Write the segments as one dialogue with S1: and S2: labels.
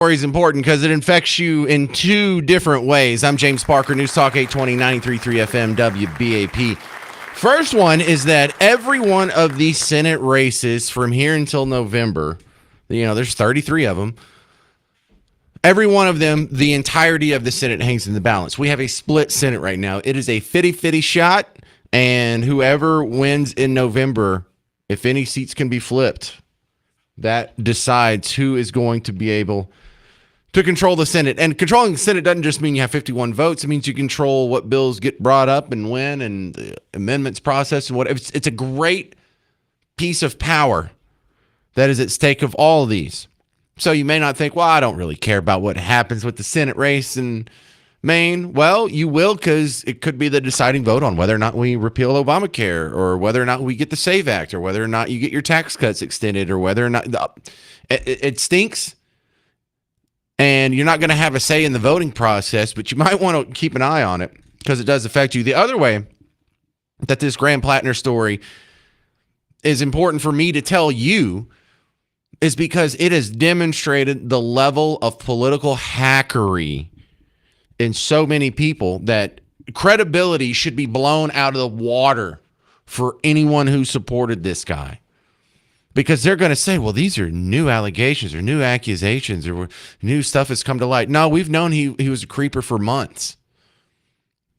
S1: Story is important because it infects you in two different ways. I'm James Parker, News Talk 820, 93.3 FM, WBAP. First one is that every one of these Senate races from here until November, there's 33 of them. Every one of them, the entirety of the Senate hangs in the balance. We have a split Senate right now. It is a 50-50 shot, and whoever wins in November, if any seats can be flipped, that decides who is going to be able to control the Senate. And controlling the Senate doesn't just mean you have 51 votes. It means you control what bills get brought up and when, and the amendments process and whatever. It's a great piece of power that is at stake of all of these. So you may not think, well, I don't really care about what happens with the Senate race in Maine. Well, you will, because it could be the deciding vote on whether or not we repeal Obamacare, or whether or not we get the SAVE Act, or whether or not you get your tax cuts extended, or whether or not it stinks. And you're not going to have a say in the voting process, but you might want to keep an eye on it because it does affect you. The other way that this Graham Plattner story is important for me to tell you is because it has demonstrated the level of political hackery in so many people that credibility should be blown out of the water for anyone who supported this guy. Because they're going to say, well, these are new allegations or new accusations or new stuff has come to light. No, we've known he was a creeper for months.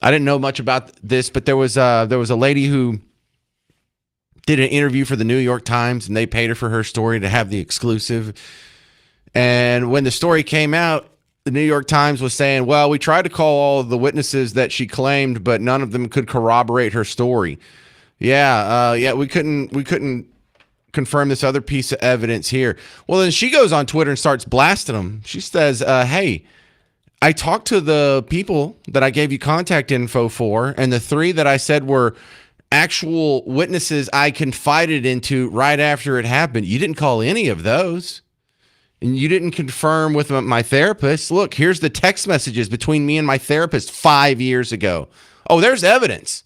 S1: I didn't know much about this, but there was a lady who did an interview for the New York Times, and they paid her for her story to have the exclusive. And when the story came out, the New York Times was saying, well, we tried to call all of the witnesses that she claimed, but none of them could corroborate her story. Yeah, we couldn't confirm this other piece of evidence here. Well, then she goes on Twitter and starts blasting them. She says, hey, I talked to the people that I gave you contact info for, and the three that I said were actual witnesses I confided into right after it happened. You didn't call any of those. And you didn't confirm with my therapist. Look, here's the text messages between me and my therapist 5 years ago. Oh, there's evidence.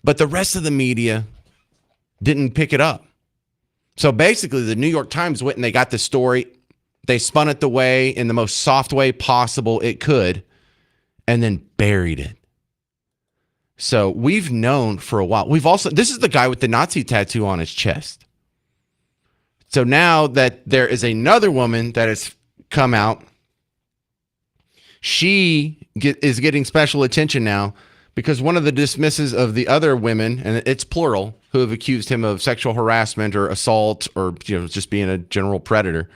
S1: But the rest of the media didn't pick it up. So basically, the New York Times went and they got the story. They spun it the way, in the most soft way possible it could, and then buried it. So we've known for a while. This is the guy with the Nazi tattoo on his chest. So now that there is another woman that has come out, she is getting special attention now, because one of the dismisses of the other women, and it's plural, who have accused him of sexual harassment or assault or just being a general predator,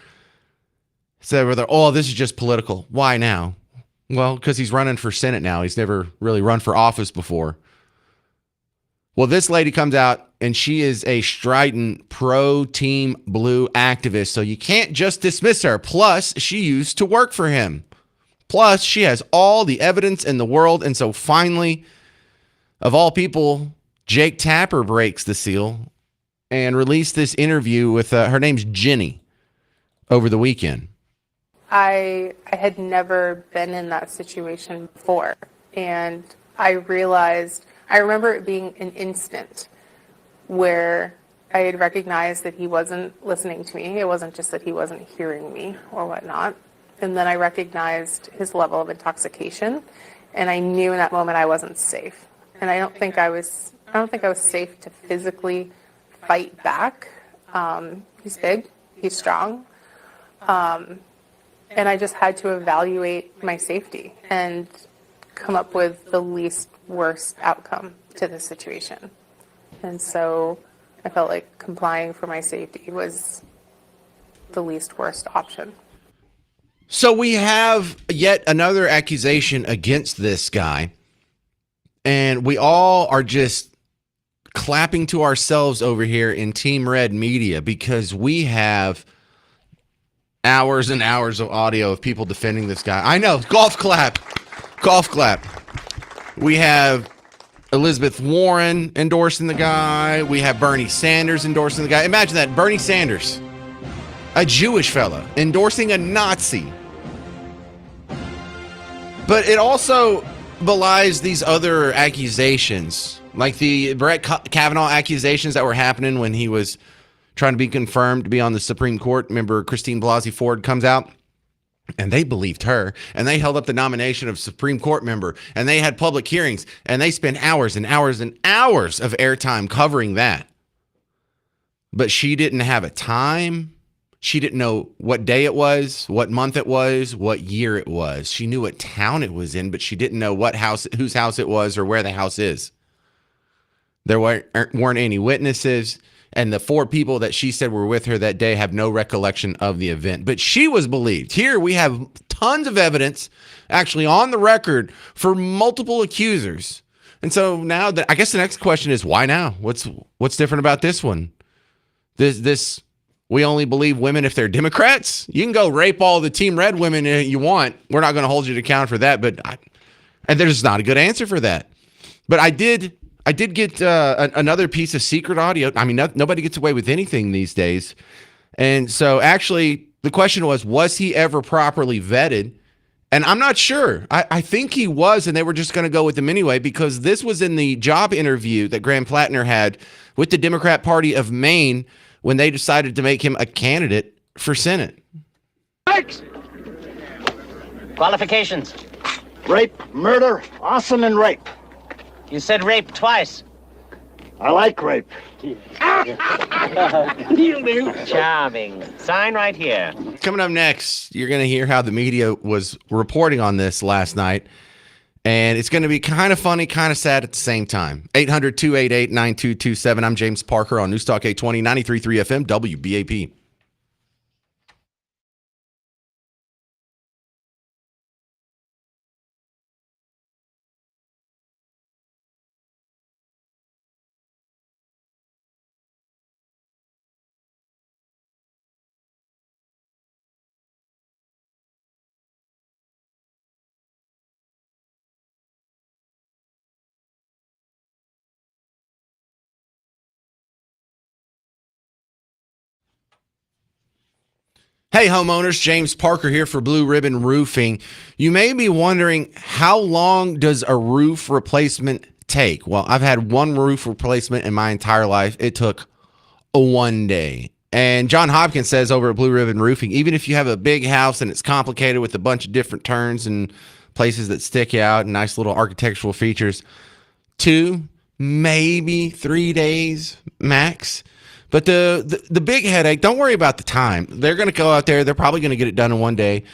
S1: said, oh, this is just political. Why now? Well, because he's running for Senate now. He's never really run for office before. Well, this lady comes out, and she is a strident pro-Team Blue activist, so you can't just dismiss her. Plus, she used to work for him. Plus, she has all the evidence in the world. And so finally, of all people, Jake Tapper breaks the seal and released this interview with, her name's Jenny, over the weekend.
S2: I had never been in that situation before. And I remember it being an instant where I had recognized that he wasn't listening to me. It wasn't just that he wasn't hearing me or whatnot. And then I recognized his level of intoxication, and I knew in that moment I wasn't safe. And I don't think I was safe to physically fight back. He's big, he's strong. And I just had to evaluate my safety and come up with the least worst outcome to the situation. And so I felt like complying for my safety was the least worst option.
S1: So we have yet another accusation against this guy, and we all are just clapping to ourselves over here in Team Red Media, because we have hours and hours of audio of people defending this guy. I know, golf clap. We have Elizabeth Warren endorsing the guy. We have Bernie Sanders endorsing the guy. Imagine that, Bernie Sanders, a Jewish fella, endorsing a Nazi. But it also belies these other accusations, like the Brett Kavanaugh accusations that were happening when he was trying to be confirmed to be on the Supreme Court. Remember, Christine Blasey Ford comes out And they believed her, and they held up the nomination of Supreme Court member, and they had public hearings, and they spent hours and hours and hours of airtime covering that. But she didn't have a time. She didn't know what day it was, what month it was, what year it was. She knew what town it was in, but she didn't know what house, whose house it was, or where the house is. There weren't any witnesses. And the 4 people that she said were with her that day have no recollection of the event. But she was believed. Here we have tons of evidence actually on the record for multiple accusers. And so now I guess the next question is, why now? What's different about this one? This we only believe women if they're Democrats? You can go rape all the Team Red women you want. We're not going to hold you to account for that. And there's not a good answer for that. But I did get another piece of secret audio. I mean, nobody gets away with anything these days. And so actually, the question was he ever properly vetted? And I'm not sure. I think he was, and they were just going to go with him anyway, because this was in the job interview that Graham Plattner had with the Democrat Party of Maine when they decided to make him a candidate for Senate.
S3: Next.
S4: Qualifications.
S3: Rape, murder, arson, and rape.
S4: You said rape twice.
S3: I like rape.
S4: Charming. Sign right here.
S1: Coming up next, you're going to hear how the media was reporting on this last night. And it's going to be kind of funny, kind of sad at the same time. 800-288-9227. I'm James Parker on Newstalk 820, 93.3 FM, WBAP. Hey, homeowners, James Parker here for Blue Ribbon Roofing. You may be wondering, how long does a roof replacement take? Well, I've had one roof replacement in my entire life. It took 1 day. And John Hopkins says over at Blue Ribbon Roofing, even if you have a big house and it's complicated with a bunch of different turns and places that stick out and nice little architectural features, 2, maybe 3 days max. But the big headache, don't worry about the time. They're going to go out there. They're probably going to get it done in 1 day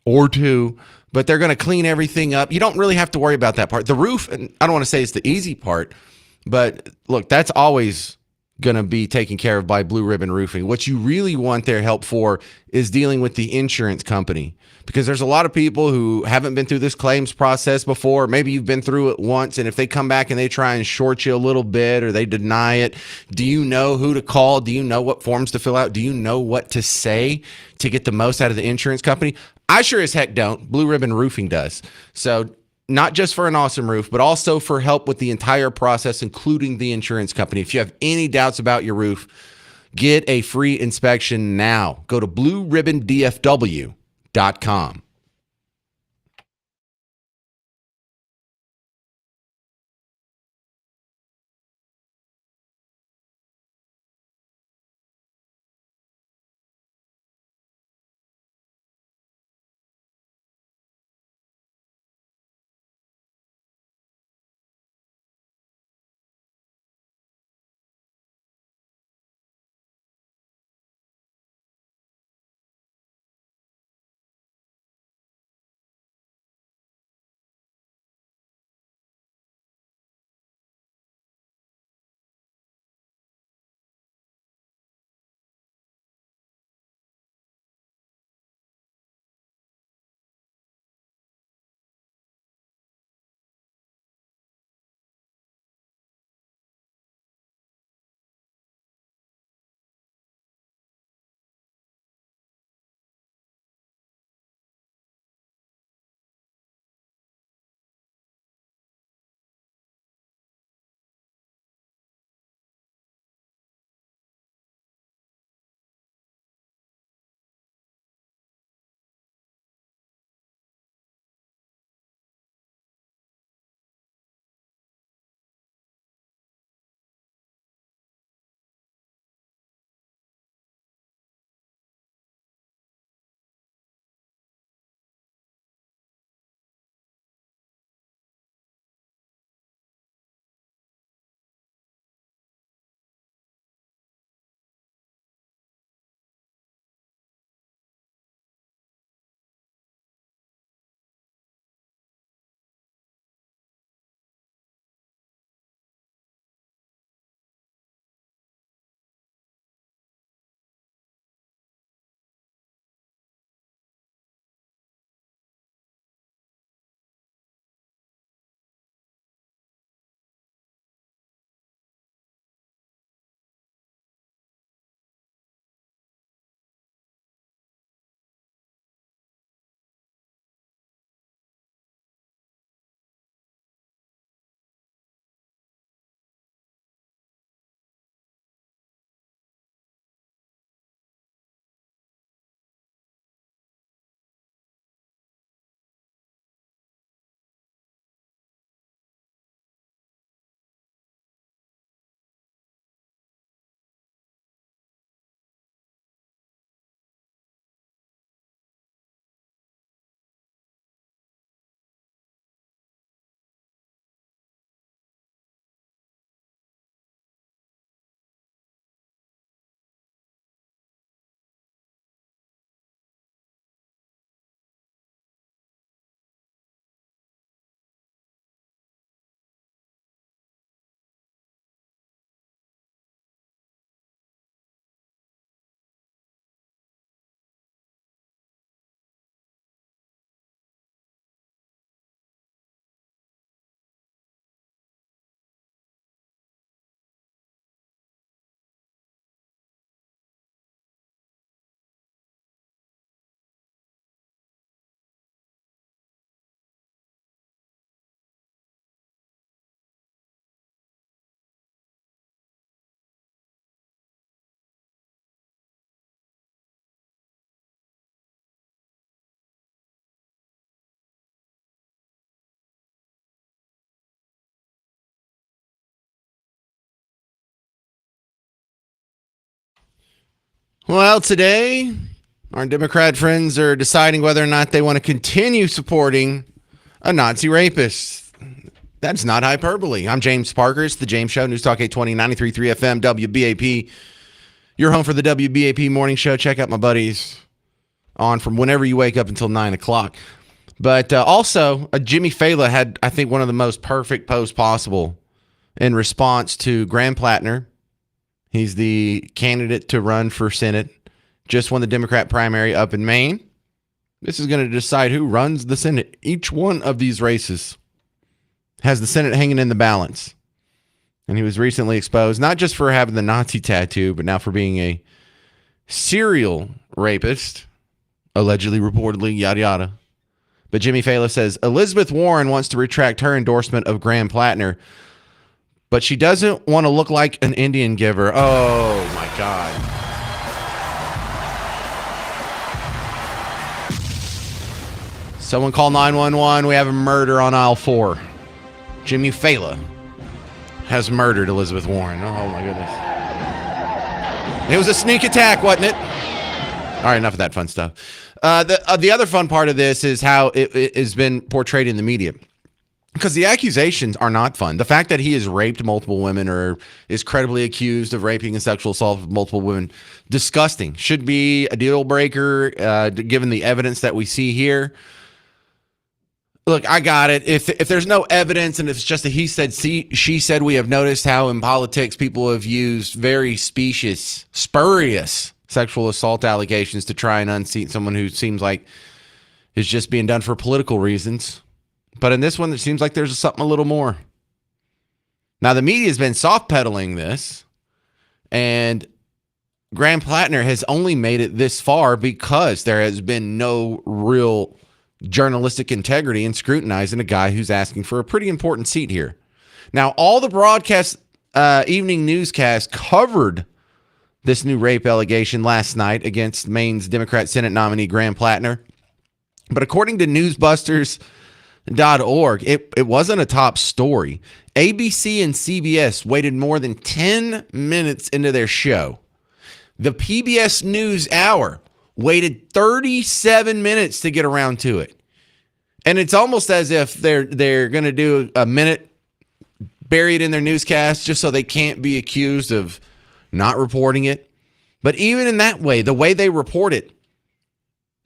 S1: or 2, but they're going to clean everything up. You don't really have to worry about that part. The roof, and I don't want to say it's the easy part, but look, that's always going to be taken care of by Blue Ribbon Roofing. What you really want their help for is dealing with the insurance company, because there's a lot of people who haven't been through this claims process before. Maybe you've been through it once, and if they come back and they try and short you a little bit or they deny it, do you know who to call? Do you know what forms to fill out? Do you know what to say to get the most out of the insurance company? I sure as heck don't. Blue Ribbon Roofing does. So not just for an awesome roof, but also for help with the entire process, including the insurance company. If you have any doubts about your roof, get a free inspection now. Go to blueribbondfw.com. Well, today, our Democrat friends are deciding whether or not they want to continue supporting a Nazi rapist. That's not hyperbole. I'm James Parker. It's the James Show, News Talk 820, 93.3 FM, WBAP. You're home for the WBAP morning show. Check out my buddies on from whenever you wake up until 9 o'clock. But also, Jimmy Fallon had, I think, one of the most perfect posts possible in response to Graham Plattner. He's the candidate to run for Senate. Just won the Democrat primary up in Maine. This is going to decide who runs the Senate. Each one of these races has the Senate hanging in the balance. And he was recently exposed, not just for having the Nazi tattoo, but now for being a serial rapist, allegedly, reportedly, yada, yada. But Jimmy Fallon says Elizabeth Warren wants to retract her endorsement of Graham Plattner, but she doesn't want to look like an Indian giver. Oh, my God. Someone call 911. We have a murder on aisle 4. Jimmy Fallon has murdered Elizabeth Warren. Oh, my goodness. It was a sneak attack, wasn't it? All right, enough of that fun stuff. The other fun part of this is how it has been portrayed in the media. Because the accusations are not fun. The fact that he has raped multiple women or is credibly accused of raping and sexual assault of multiple women, disgusting. Should be a deal breaker, given the evidence that we see here. Look, I got it. If there's no evidence and it's just a he said, she said, we have noticed how in politics people have used very specious, spurious sexual assault allegations to try and unseat someone who seems like is just being done for political reasons. But in this one, it seems like there's something a little more. Now, the media has been soft pedaling this, and Graham Plattner has only made it this far because there has been no real journalistic integrity in scrutinizing a guy who's asking for a pretty important seat here. Now, all the broadcast evening newscasts covered this new rape allegation last night against Maine's Democrat Senate nominee Graham Plattner. But according to newsbusters.org, it wasn't a top story. ABC and CBS waited more than 10 minutes into their show. The PBS NewsHour waited 37 minutes to get around to it. And it's almost as if they're going to do a minute buried in their newscast just so they can't be accused of not reporting it. But even in that way, the way they report it,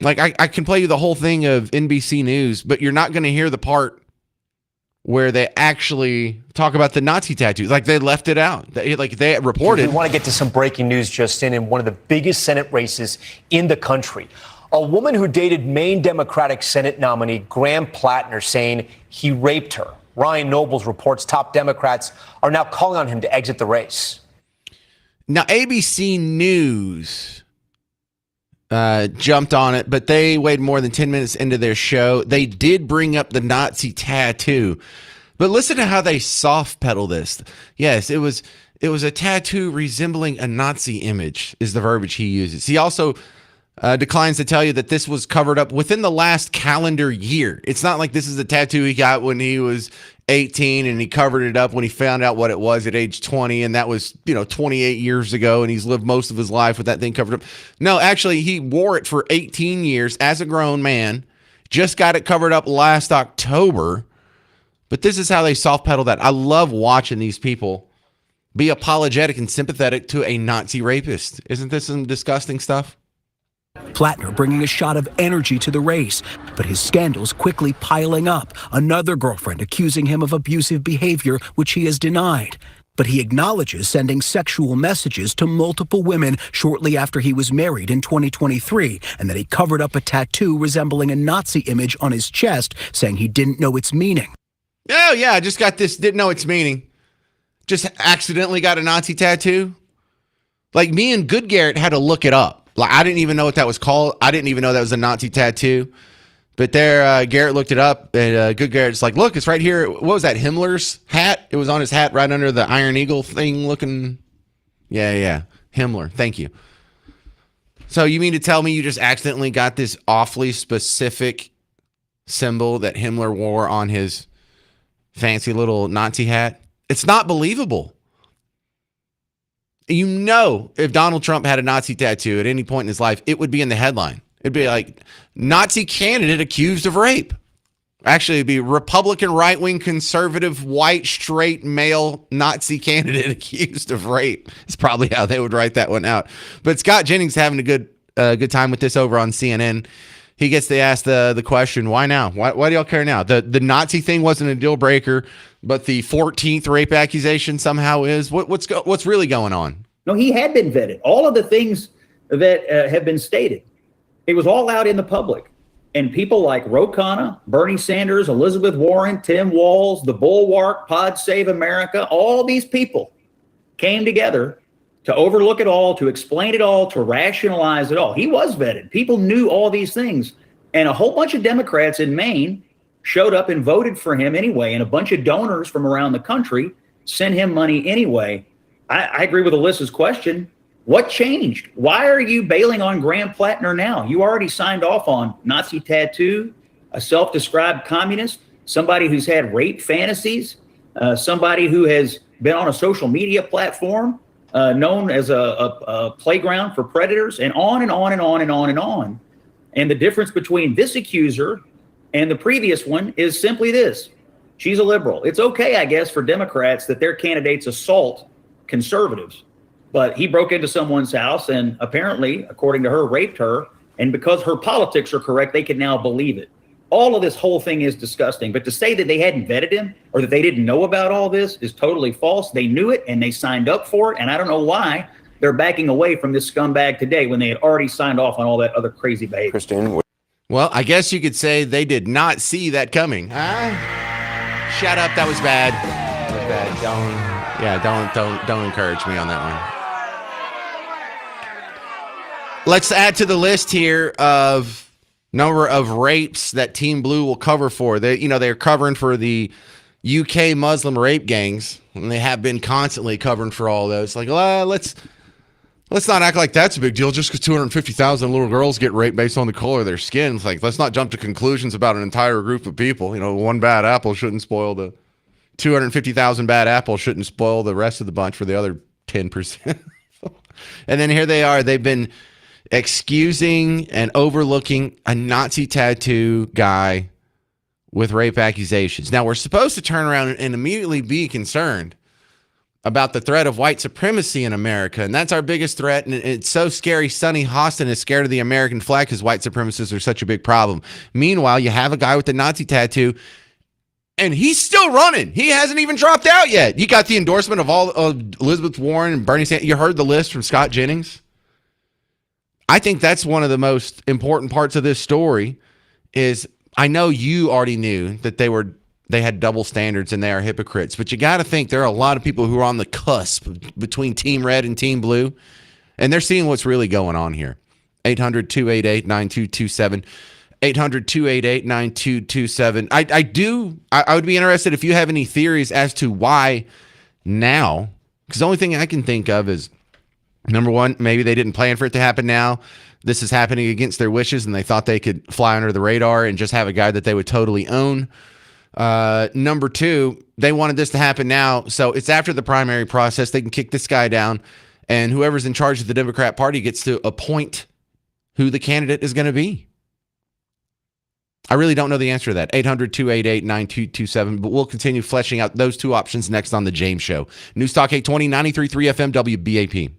S1: like I can play you the whole thing of NBC News, but you're not going to hear the part where they actually talk about the Nazi tattoo. Like they left it out. They reported.
S5: We want to get to some breaking news just in one of the biggest Senate races in the country. A woman who dated Maine Democratic Senate nominee Graham Plattner saying he raped her. Ryan Nobles reports top Democrats are now calling on him to exit the race.
S1: Now, ABC News jumped on it, but they waited more than 10 minutes into their show. They did bring up the Nazi tattoo, but listen to how they soft pedal this. Yes, it was a tattoo resembling a Nazi image is the verbiage he uses. He also declines to tell you that this was covered up within the last calendar year. It's not like this is a tattoo he got when he was 18 and he covered it up when he found out what it was at age 20, and that was 28 years ago, and he's lived most of his life with that thing covered up. No, actually he wore it for 18 years as a grown man, just got it covered up last October. But this is how they soft pedal that. I love watching these people be apologetic and sympathetic to a Nazi rapist. Isn't this some disgusting stuff?
S6: Plattner bringing a shot of energy to the race, but his scandals quickly piling up. Another girlfriend accusing him of abusive behavior, which he has denied. But he acknowledges sending sexual messages to multiple women shortly after he was married in 2023, and that he covered up a tattoo resembling a Nazi image on his chest, saying he didn't know its meaning.
S1: Oh, yeah, I just got this, didn't know its meaning. Just accidentally got a Nazi tattoo. Like me and Good Garrett had to look it up. Like I didn't even know what that was called. I didn't even know that was a Nazi tattoo. But there, Garrett looked it up, and Good Garrett's like, look, it's right here. What was that, Himmler's hat? It was on his hat right under the Iron Eagle thing looking. Yeah, Himmler. Thank you. So you mean to tell me you just accidentally got this awfully specific symbol that Himmler wore on his fancy little Nazi hat? It's not believable. You know, if Donald Trump had a Nazi tattoo at any point in his life, it would be in the headline. It'd be like Nazi candidate accused of rape. Actually, it'd be Republican, right-wing, conservative, white, straight, male Nazi candidate accused of rape. It's probably how they would write that one out. But Scott Jennings having a good time with this over on CNN. He gets to ask the question, why now? Why do y'all care now? The Nazi thing wasn't a deal breaker, but the 14th rape accusation somehow is. What's really going on?
S7: No, he had been vetted. All of the things that have been stated, it was all out in the public. And people like Ro Khanna, Bernie Sanders, Elizabeth Warren, Tim Walz, the Bulwark, Pod Save America, all these people came together to overlook it all, to explain it all, to rationalize it all. He was vetted. People knew all these things. And a whole bunch of Democrats in Maine showed up and voted for him anyway. And a bunch of donors from around the country sent him money anyway. I agree with Alyssa's question. What changed? Why are you bailing on Graham Plattner now? You already signed off on Nazi tattoo, a self-described communist, somebody who's had rape fantasies, somebody who has been on a social media platform known as a playground for predators, and on and on and on and on and on. And the difference between this accuser and the previous one is simply this. She's a liberal. It's okay, I guess, for Democrats that their candidates assault conservatives. But he broke into someone's house and apparently, according to her, raped her. And because her politics are correct, they can now believe it. All of this whole thing is disgusting. But to say that they hadn't vetted him or that they didn't know about all this is totally false. They knew it and they signed up for it. And I don't know why they're backing away from this scumbag today when they had already signed off on all that other crazy behavior.
S8: Christine.
S1: Well, I guess you could say they did not see that coming. Shut up. That was bad. That was bad. Don't encourage me on that one. Let's add to the list here of number of rapes that Team Blue will cover for. They're covering for the UK Muslim rape gangs, and they have been constantly covering for all those. Like, let's not act like that's a big deal just because 250,000 little girls get raped based on the color of their skin. It's like, let's not jump to conclusions about an entire group of people. One bad apple shouldn't spoil the 250,000 bad apples shouldn't spoil the rest of the bunch for the other 10%. And then here they are. They've been excusing and overlooking a Nazi tattoo guy with rape accusations. Now, we're supposed to turn around and immediately be concerned about the threat of white supremacy in America, and that's our biggest threat, and it's so scary. Sonny Hostin is scared of the American flag because white supremacists are such a big problem. Meanwhile, you have a guy with the Nazi tattoo, and he's still running. He hasn't even dropped out yet. You got the endorsement of all of Elizabeth Warren and Bernie Sanders. You heard the list from Scott Jennings. I think that's one of the most important parts of this story is I know you already knew that they had double standards and they are hypocrites, but you got to think there are a lot of people who are on the cusp between Team Red and Team Blue, and they're seeing what's really going on here. 800-288-9227. 800-288-9227. I would be interested if you have any theories as to why now, because the only thing I can think of is, number one, maybe they didn't plan for it to happen now. This is happening against their wishes, and they thought they could fly under the radar and just have a guy that they would totally own. Number two, they wanted this to happen now, so it's after the primary process. They can kick this guy down, and whoever's in charge of the Democrat Party gets to appoint who the candidate is going to be. I really don't know the answer to that. 800-288-9227, but we'll continue fleshing out those two options next on The James Show. News Talk 820, 93.3 FM, WBAP.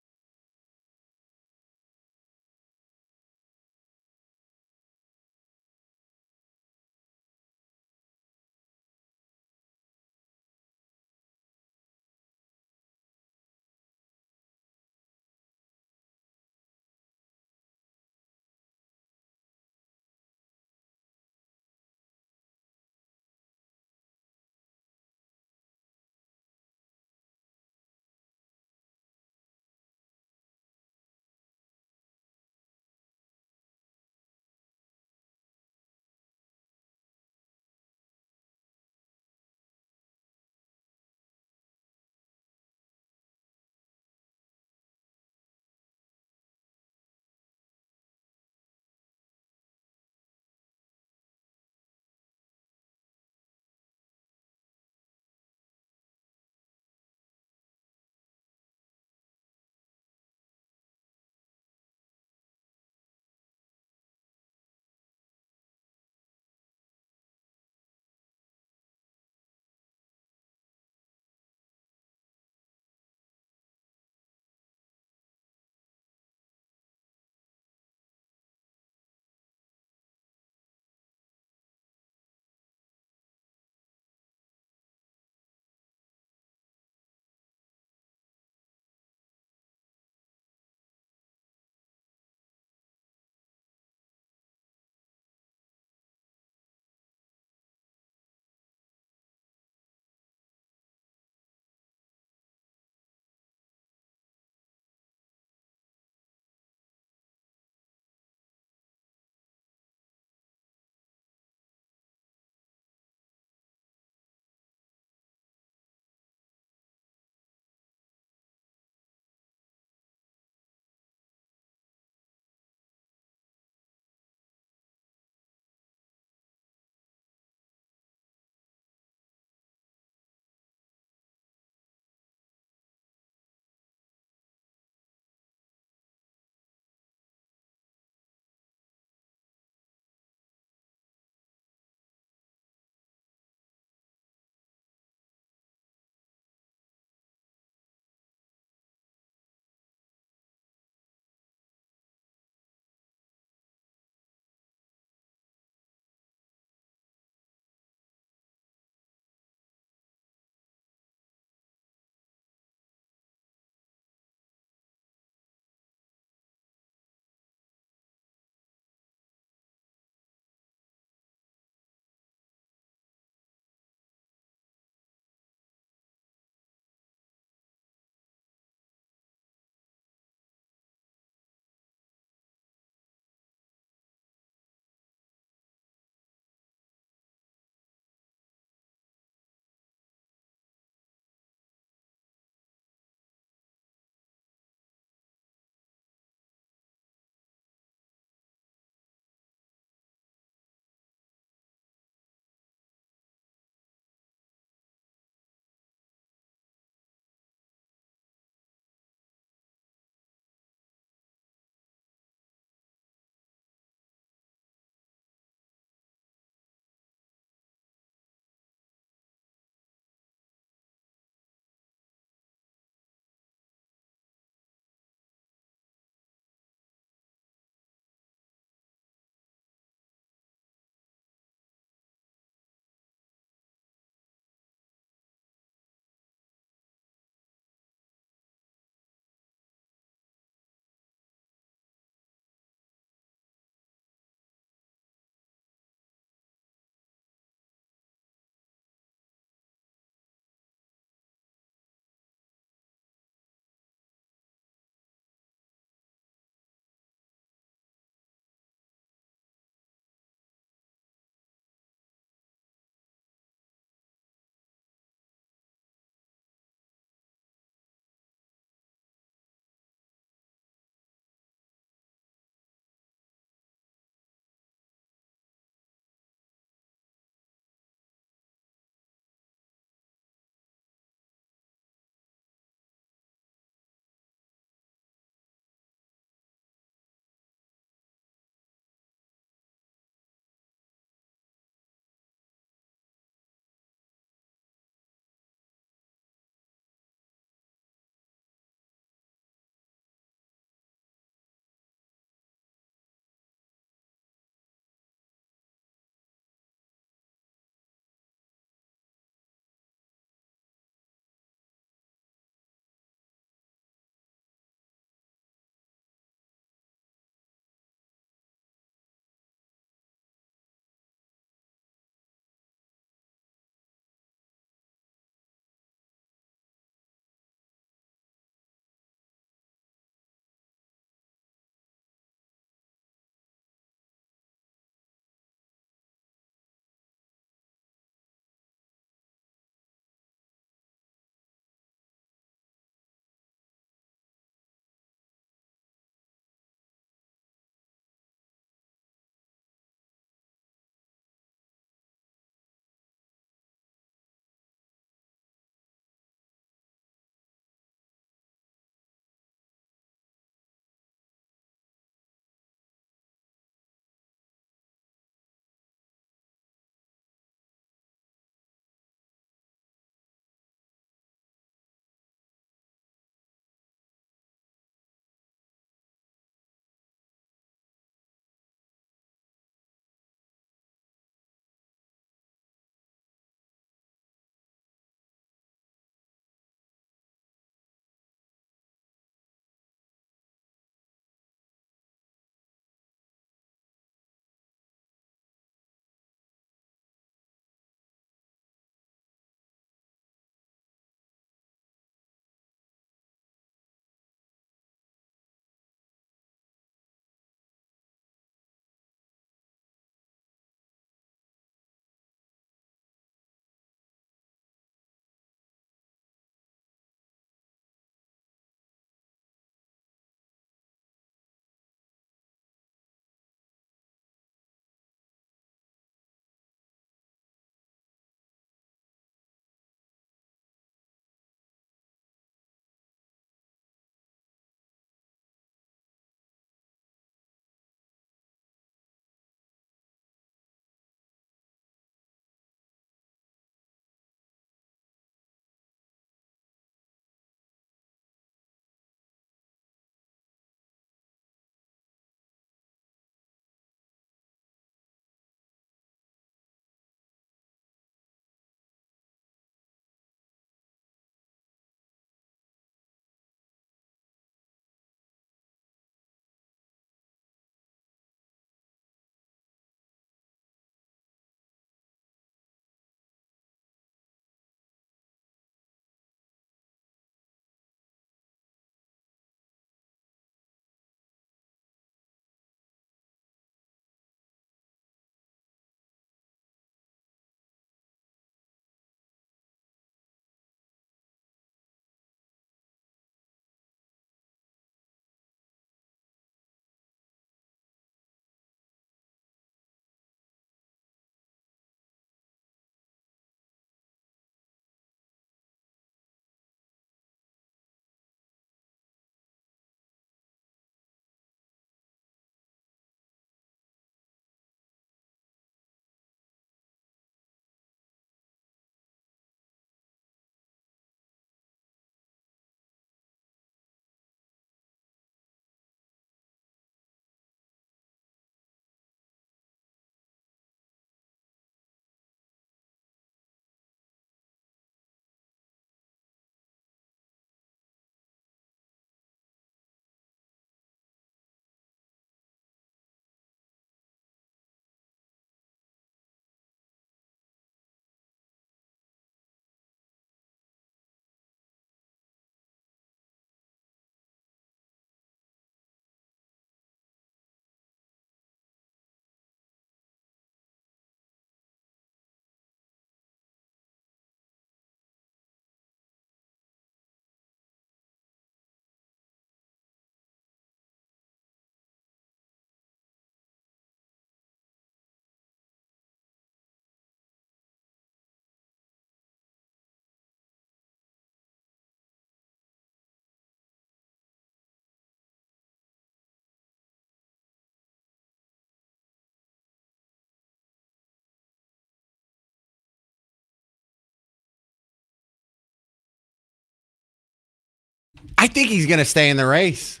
S1: I think he's going to stay in the race.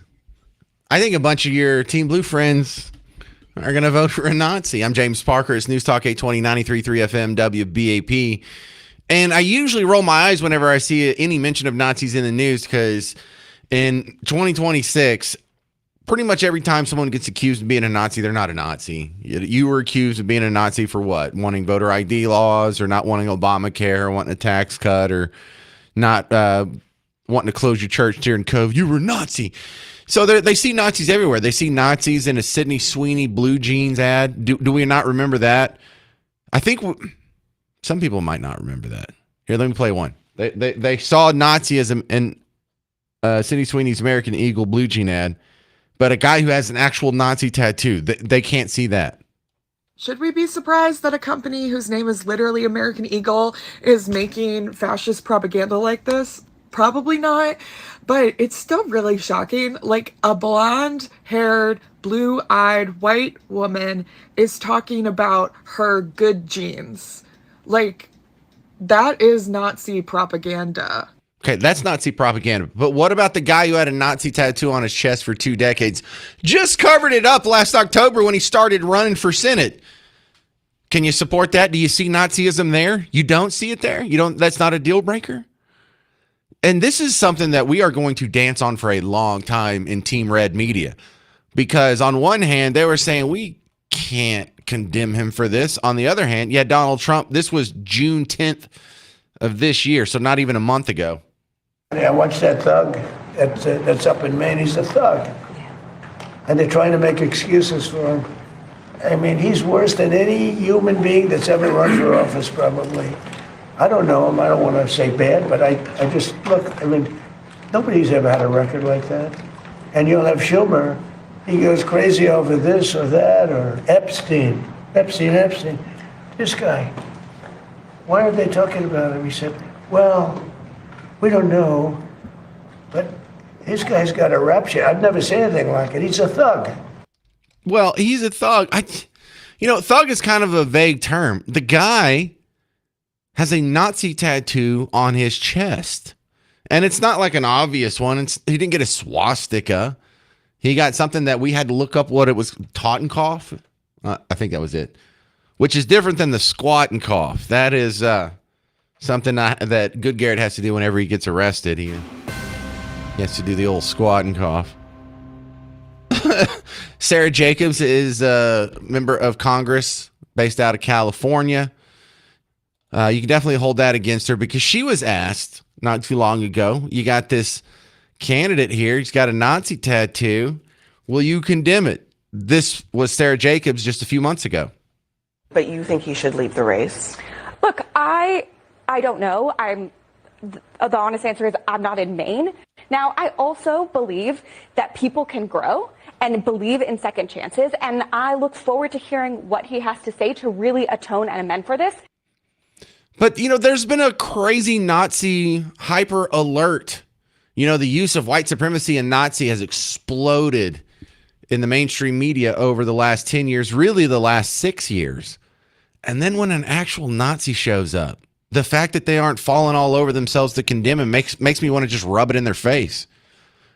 S1: I think a bunch of your Team Blue friends are going to vote for a Nazi. I'm James Parker. It's News Talk 820 93.3 FM WBAP. And I usually roll my eyes whenever I see any mention of Nazis in the news because in 2026, pretty much every time someone gets accused of being a Nazi, they're not a Nazi. You were accused of being a Nazi for what? Wanting voter ID laws or not wanting Obamacare or wanting a tax cut or not wanting to close your church here in Cove. You were a Nazi. So they see Nazis everywhere. They see Nazis in a Sydney Sweeney blue jeans ad. Do we not remember that? I think some people might not remember that. Here, let me play one. They saw Nazism in Sydney Sweeney's American Eagle blue jean ad, but a guy who has an actual Nazi tattoo, they can't see that.
S8: Should we be surprised that a company whose name is literally American Eagle is making fascist propaganda like this? Probably not, but it's still really shocking. Like a blonde-haired, blue-eyed white woman is talking about her good genes. Like, that is Nazi propaganda.
S1: Okay, that's Nazi propaganda. But what about the guy who had a Nazi tattoo on his chest for 2 decades? Just covered it up last October when he started running for Senate. Can you support that? Do you see Nazism there? You don't see it there? You don't? That's not a deal breaker? And this is something that we are going to dance on for a long time in Team Red media. Because on one hand, they were saying we can't condemn him for this. On the other hand, Donald Trump, this was June 10th of this year, so not even a month ago.
S9: I watched that thug that's up in Maine. He's a thug. And they're trying to make excuses for him. I mean, he's worse than any human being that's ever run for office, probably. I don't know him. I don't want to say bad, but I just, look, I mean, nobody's ever had a record like that. And you'll have Schumer. He goes crazy over this or that, or Epstein. This guy. Why are they talking about him? He said, well, we don't know, but this guy's got a rap sheet. I've never seen anything like it. He's a thug.
S1: Well, he's a thug. Thug is kind of a vague term. The guy has a Nazi tattoo on his chest. And it's not like an obvious one. He didn't get a swastika. He got something that we had to look up what it was, Totenkopf. I think that was it. Which is different than the squat and cough. That is something that Good Garrett has to do whenever he gets arrested. He has to do the old squat and cough. Sarah Jacobs is a member of Congress based out of California. You can definitely hold that against her because she was asked not too long ago, you got this candidate here. He's got a Nazi tattoo. Will you condemn it? This was Sarah Jacobs just a few months ago.
S10: But you think he should leave the race?
S11: Look, I don't know. The honest answer is I'm not in Maine. Now, I also believe that people can grow and believe in second chances. And I look forward to hearing what he has to say to really atone and amend for this.
S1: But, there's been a crazy Nazi hyper alert. The use of white supremacy and Nazi has exploded in the mainstream media over the last 10 years, really the last 6 years. And then when an actual Nazi shows up, the fact that they aren't falling all over themselves to condemn him makes me want to just rub it in their face.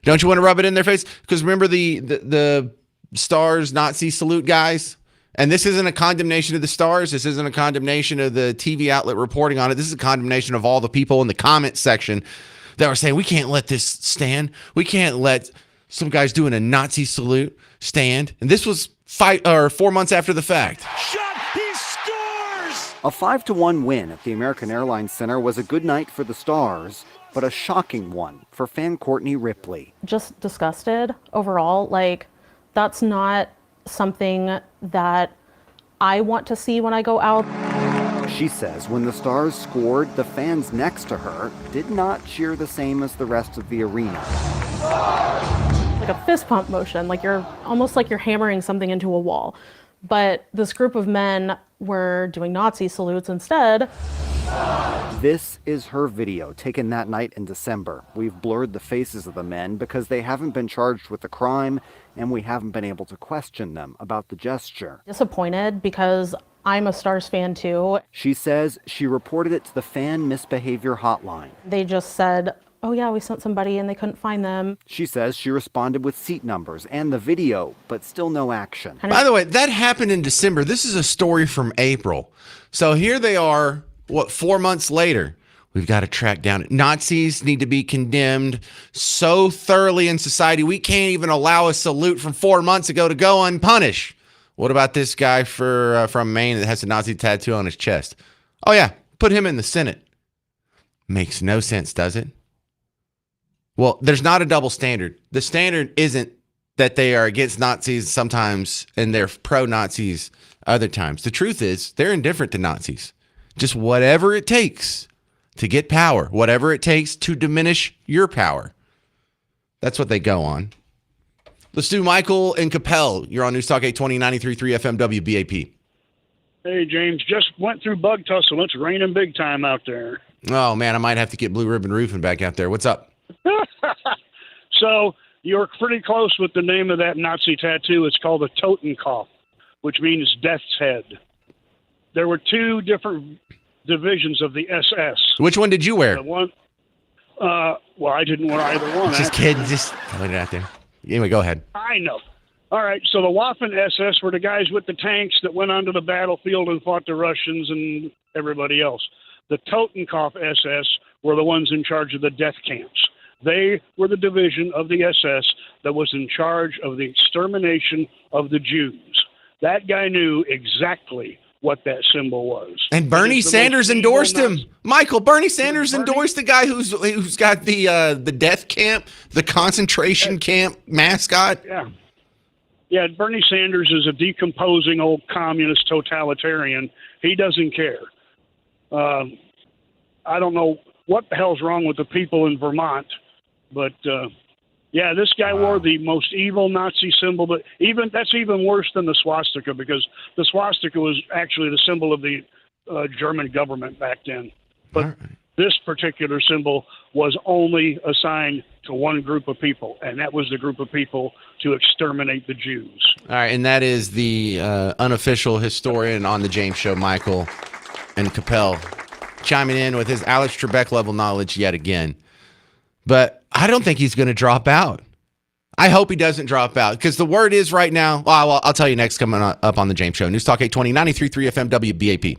S1: Don't you want to rub it in their face? Because remember the Stars Nazi salute guys? And this isn't a condemnation of the Stars. This isn't a condemnation of the TV outlet reporting on it. This is a condemnation of all the people in the comment section that were saying, we can't let this stand. We can't let some guys doing a Nazi salute stand. And this was 4 months after the fact.
S12: Shot, he scores!
S13: A 5-1 win at the American Airlines Center was a good night for the Stars, but a shocking one for fan Courtney Ripley.
S14: Just disgusted overall. That's not something that I want to see when I go out.
S13: She says when the Stars scored, the fans next to her did not cheer the same as the rest of the arena.
S14: Like a fist pump motion, you're almost like you're hammering something into a wall. But this group of men were doing Nazi salutes instead.
S13: This is her video taken that night in December. We've blurred the faces of the men because they haven't been charged with the crime and we haven't been able to question them about the gesture.
S14: Disappointed because I'm a Stars fan too.
S13: She says she reported it to the fan misbehavior hotline.
S14: They just said, oh yeah, we sent somebody and they couldn't find them.
S13: She says she responded with seat numbers and the video, but still no action.
S1: By the way, that happened in December. This is a story from April. So here they are, 4 months later? We've got to track down. Nazis need to be condemned so thoroughly in society, we can't even allow a salute from 4 months ago to go unpunished. What about this guy from Maine that has a Nazi tattoo on his chest? Oh, yeah, put him in the Senate. Makes no sense, does it? Well, there's not a double standard. The standard isn't that they are against Nazis sometimes and they're pro-Nazis other times. The truth is they're indifferent to Nazis. Just whatever it takes to get power, whatever it takes to diminish your power. That's what they go on. Let's do Michael and Capel. You're on News Talk 820, 93.3 FM WBAP.
S15: Hey, James, just went through bug tussle. It's raining big time out there.
S1: Oh, man, I might have to get Blue Ribbon Roofing back out there. What's up?
S15: So you're pretty close with the name of that Nazi tattoo. It's called a Totenkopf, which means death's head. There were two different divisions of the SS.
S1: Which one did you wear?
S15: Well, I didn't wear either one.
S1: Just kidding. Just put it out there. Anyway, go ahead.
S15: I know. All right, so the Waffen SS were the guys with the tanks that went onto the battlefield and fought the Russians and everybody else. The Totenkopf SS were the ones in charge of the death camps. They were the division of the SS that was in charge of the extermination of the Jews. That guy knew exactly what that symbol was.
S1: And Bernie Sanders endorsed him. Michael, Bernie Sanders endorsed the guy who's got the death camp, the concentration camp mascot.
S15: Yeah. Yeah, Bernie Sanders is a decomposing old communist totalitarian. He doesn't care. I don't know what the hell's wrong with the people in Vermont, but yeah, this guy wore the most evil Nazi symbol, but that's even worse than the swastika, because the swastika was actually the symbol of the German government back then. But this particular symbol was only assigned to one group of people, and that was the group of people to exterminate the Jews.
S1: All right, and that is the unofficial historian on the James Show, Michael and Capel, chiming in with his Alex Trebek level knowledge yet again. But I don't think he's going to drop out. I hope he doesn't drop out, because the word is right now. Well, I'll tell you next, coming up on the James Show. News Talk 820, 93.3 FM WBAP.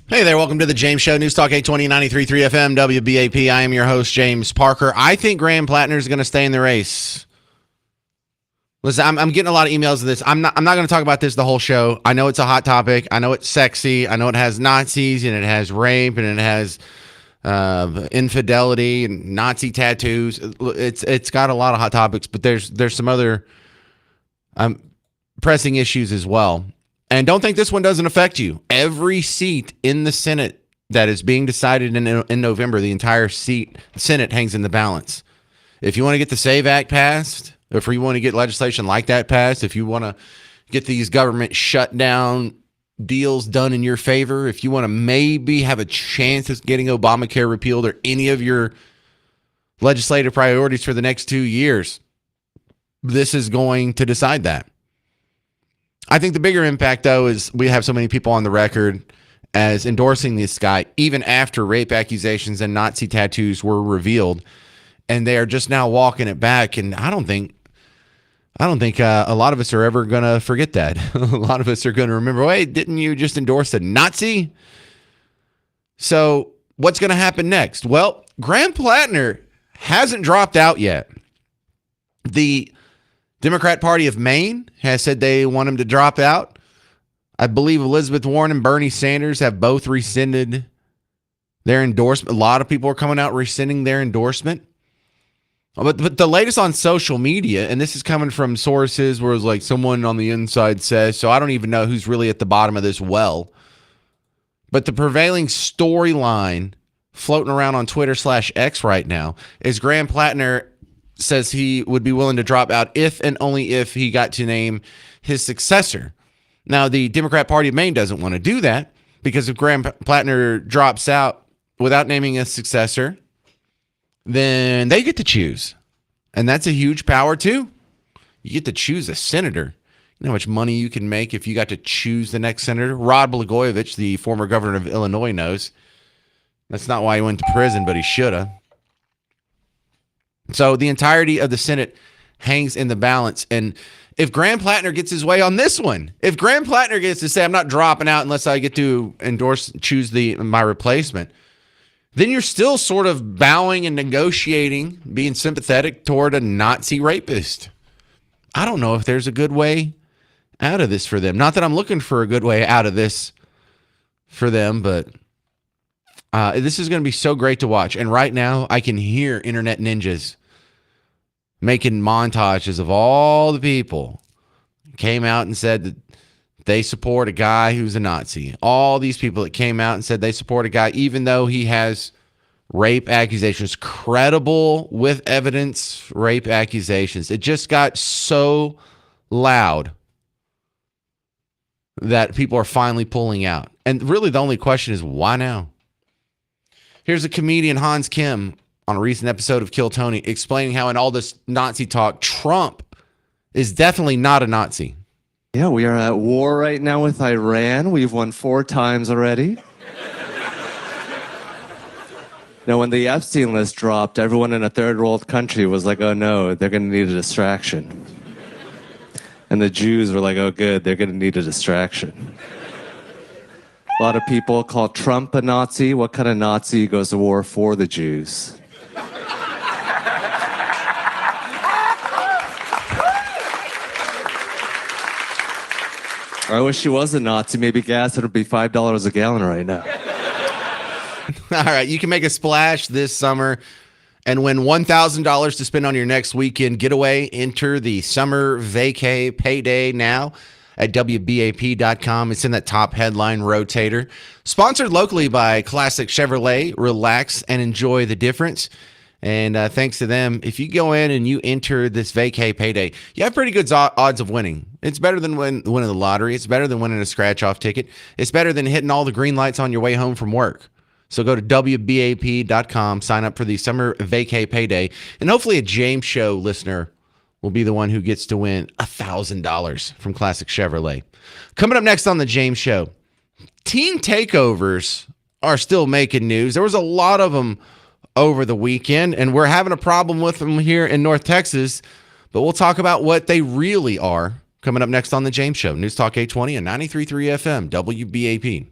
S1: Hey there, welcome to the James Show, News Talk 820, 93.3 FM, WBAP. I am your host, James Parker. I think Graham Plattner is going to stay in the race. Listen, I'm getting a lot of emails of this. I'm not going to talk about this the whole show. I know it's a hot topic. I know it's sexy. I know it has Nazis and it has rape and it has infidelity and Nazi tattoos. It's got a lot of hot topics, but there's some other pressing issues as well. And don't think this one doesn't affect you. Every seat in the Senate that is being decided in November, the entire Senate hangs in the balance. If you want to get the SAVE Act passed, if you want to get legislation like that passed, if you want to get these government shutdown deals done in your favor, if you want to maybe have a chance of getting Obamacare repealed or any of your legislative priorities for the next 2 years, this is going to decide that. I think the bigger impact, though, is we have so many people on the record as endorsing this guy, even after rape accusations and Nazi tattoos were revealed, and they are just now walking it back. And I don't think a lot of us are ever going to forget that. A lot of us are going to remember, wait, didn't you just endorse a Nazi? So what's going to happen next? Well, Graham Plattner hasn't dropped out yet. The Democrat Party of Maine has said they want him to drop out. I believe Elizabeth Warren and Bernie Sanders have both rescinded their endorsement. A lot of people are coming out rescinding their endorsement. But the latest on social media, and this is coming from sources where it's like someone on the inside says, so I don't even know who's really at the bottom of this well. But the prevailing storyline floating around on Twitter/X right now is Graham Plattner says he would be willing to drop out if and only if he got to name his successor. Now, the Democrat Party of Maine doesn't want to do that because if Graham Plattner drops out without naming a successor, then they get to choose. And that's a huge power, too. You get to choose a senator. You know how much money you can make if you got to choose the next senator? Rod Blagojevich, the former governor of Illinois, knows. That's not why he went to prison, but he should have. So the entirety of the Senate hangs in the balance. And if Graham Plattner gets his way on this one, if Graham Plattner gets to say, I'm not dropping out unless I get to choose my replacement, then you're still sort of bowing and negotiating, being sympathetic toward a Nazi rapist. I don't know if there's a good way out of this for them. Not that I'm looking for a good way out of this for them, but this is going to be so great to watch. And right now, I can hear internet ninjas making montages of all the people who came out and said that they support a guy who's a Nazi. All these people that came out and said they support a guy, even though he has rape accusations, credible with evidence rape accusations. It just got so loud that people are finally pulling out. And really the only question is, why now? Here's a comedian, Hans Kim, on a recent episode of Kill Tony, explaining how in all this Nazi talk, Trump is definitely not a Nazi.
S16: Yeah, we are at war right now with Iran. We've won 4 times already. Now, when the Epstein list dropped, everyone in a third world country was like, oh no, they're going to need a distraction. And the Jews were like, oh good, they're going to need a distraction. A lot of people call Trump a Nazi. What kind of Nazi goes to war for the Jews? I wish he was a Nazi. Maybe gas would be $5 a gallon right now.
S1: All right, you can make a splash this summer and win $1,000 to spend on your next weekend getaway. Enter the Summer Vacay Payday now at WBAP.com. It's in that top headline rotator. Sponsored locally by Classic Chevrolet. Relax and enjoy the difference. And thanks to them, if you go in and you enter this Vacay Payday, you have pretty good odds of winning. It's better than winning the lottery. It's better than winning a scratch-off ticket. It's better than hitting all the green lights on your way home from work. So go to WBAP.com, sign up for the Summer Vacay Payday, and hopefully a James Show listener will be the one who gets to win $1,000 from Classic Chevrolet. Coming up next on the James Show, teen takeovers are still making news. There was a lot of them over the weekend, and we're having a problem with them here in North Texas, but we'll talk about what they really are coming up next on the James Show. News Talk 820 and 93.3 FM, WBAP.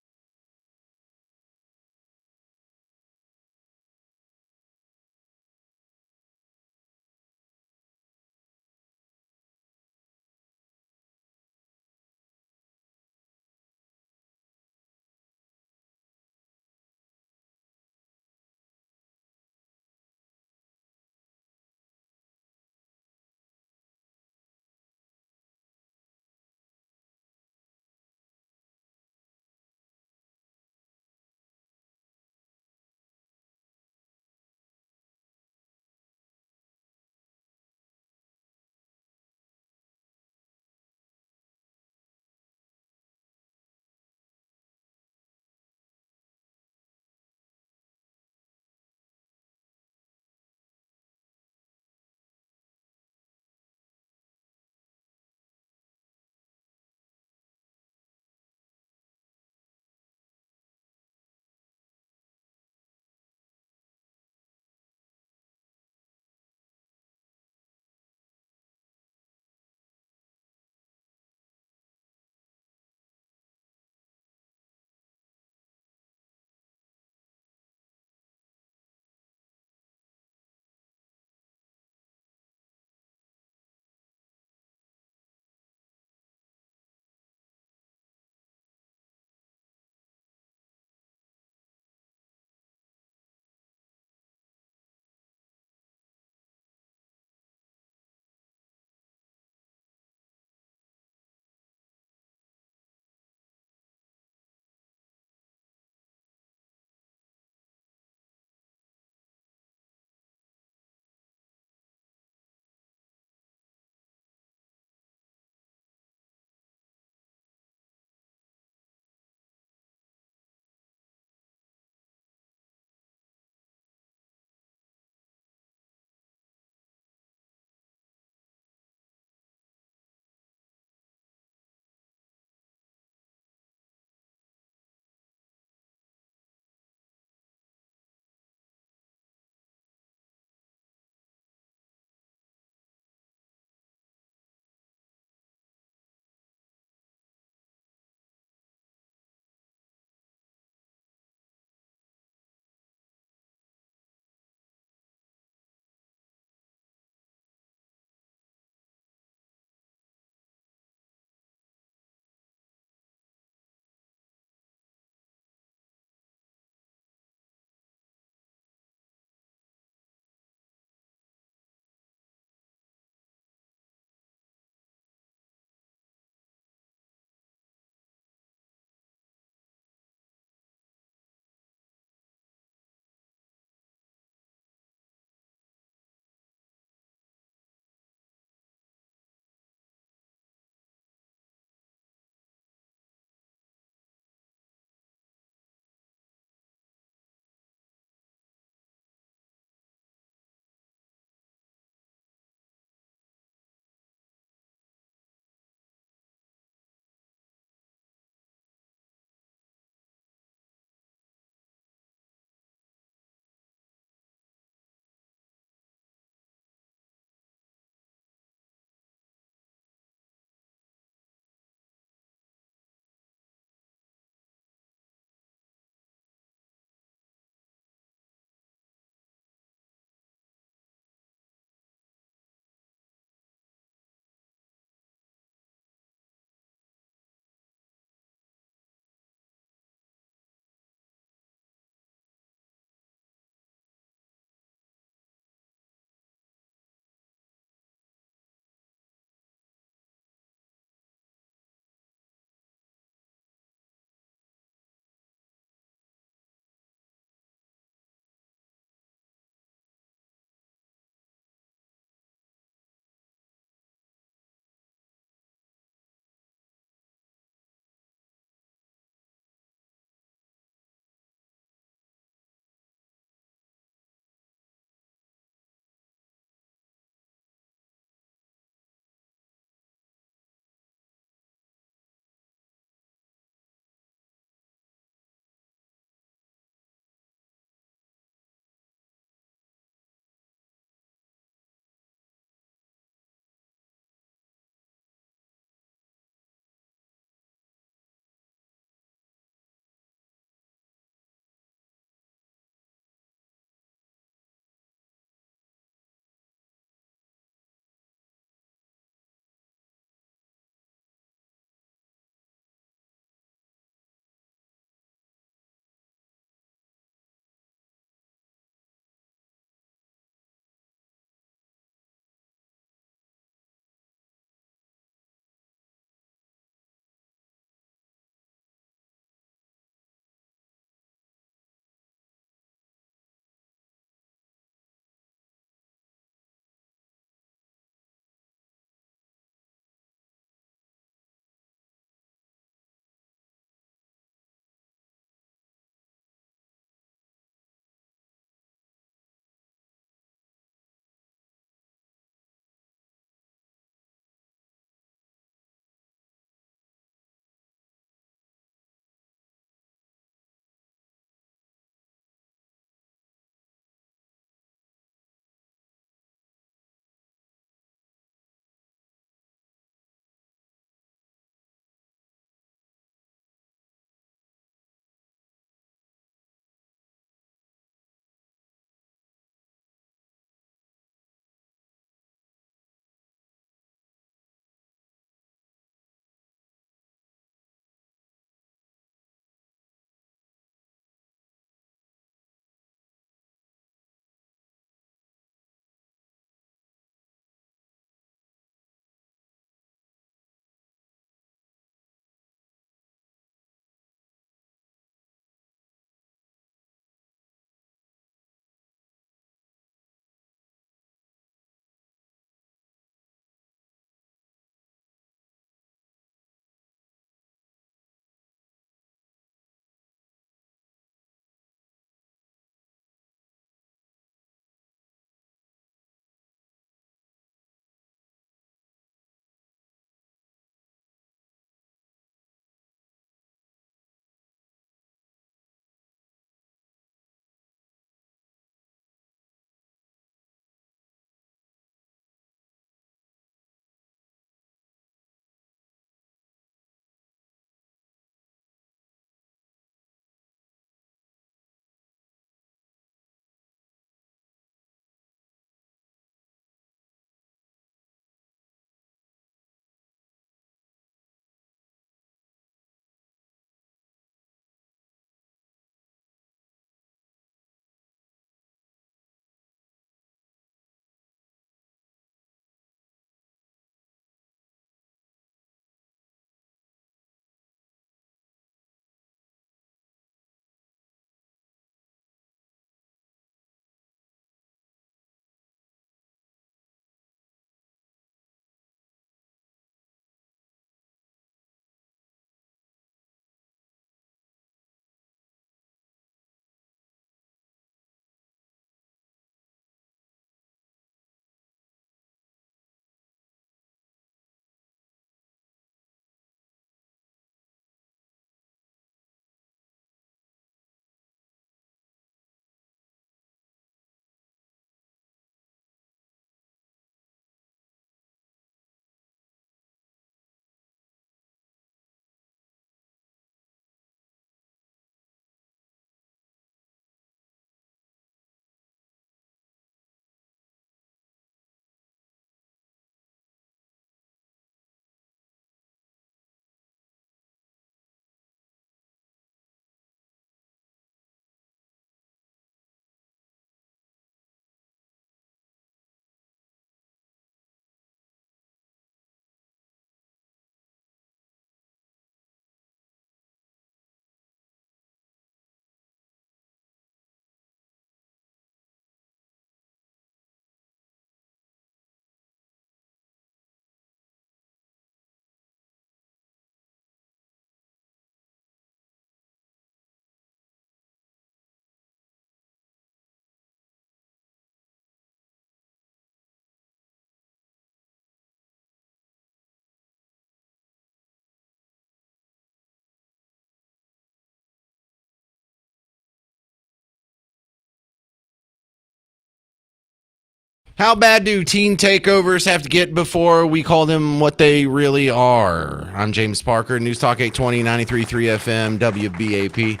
S1: How bad do teen takeovers have to get before we call them what they really are? I'm James Parker, News Talk 820, 93.3 FM, WBAP.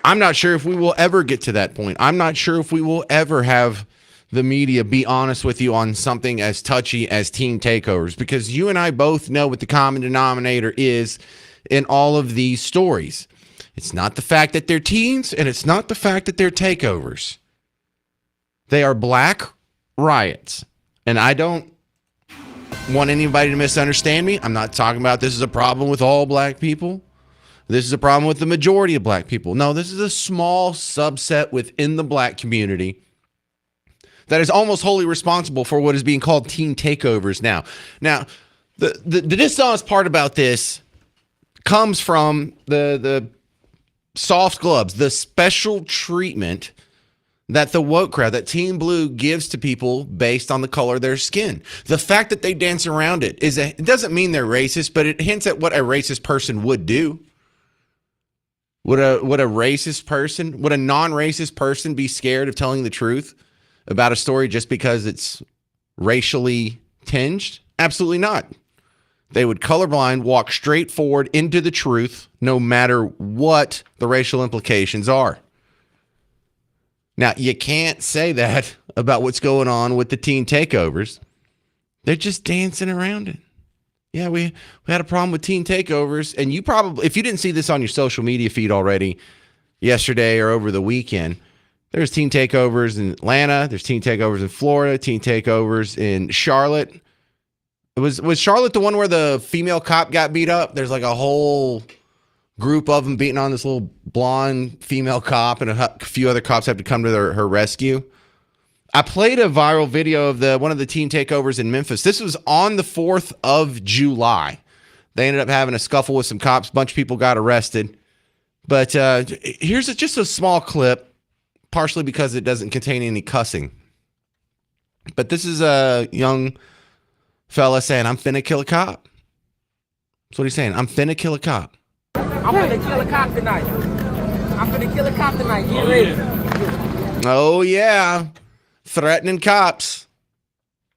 S1: I'm not sure if we will ever get to that point. I'm not sure if we will ever have the media be honest with you on something as touchy as teen takeovers, because you and I both know what the common denominator is in all of these stories. It's not the fact that they're teens, and it's not the fact that they're takeovers. They are black riots. And I don't want anybody to misunderstand me. I'm not talking about this is a problem with all black people. This is a problem with the majority of black people. No, this is a small subset within the black community that is almost wholly responsible for what is being called teen takeovers now. Now, the dishonest part about this comes from the soft gloves, the special treatment that the woke crowd, that Team Blue gives to people based on the color of their skin. The fact that they dance around it it doesn't mean they're racist, but it hints at what a racist person would do. Would a non-racist person be scared of telling the truth about a story just because it's racially tinged? Absolutely not. They would colorblind walk straight forward into the truth, no matter what the racial implications are. Now, you can't say that about what's going on with the teen takeovers. They're just dancing around it. Yeah, we had a problem with teen takeovers, and you probably, if you didn't see this on your social media feed already yesterday or over the weekend, there's teen takeovers in Atlanta, there's teen takeovers in Florida, teen takeovers in Charlotte. Was Charlotte the one where the female cop got beat up? There's like a whole group of them beating on this little blonde female cop, and a few other cops have to come to her rescue. I played a viral video of one of the teen takeovers in Memphis. This was on the 4th of July. They ended up having a scuffle with some cops. A bunch of people got arrested. But here's just a small clip, partially because it doesn't contain any cussing. But this is a young fella saying, "I'm finna kill a cop." That's what he's saying. "I'm finna kill a cop."
S17: I'm gonna kill a cop tonight. I'm gonna kill a cop tonight. Get ready.
S1: Oh, yeah. Threatening cops.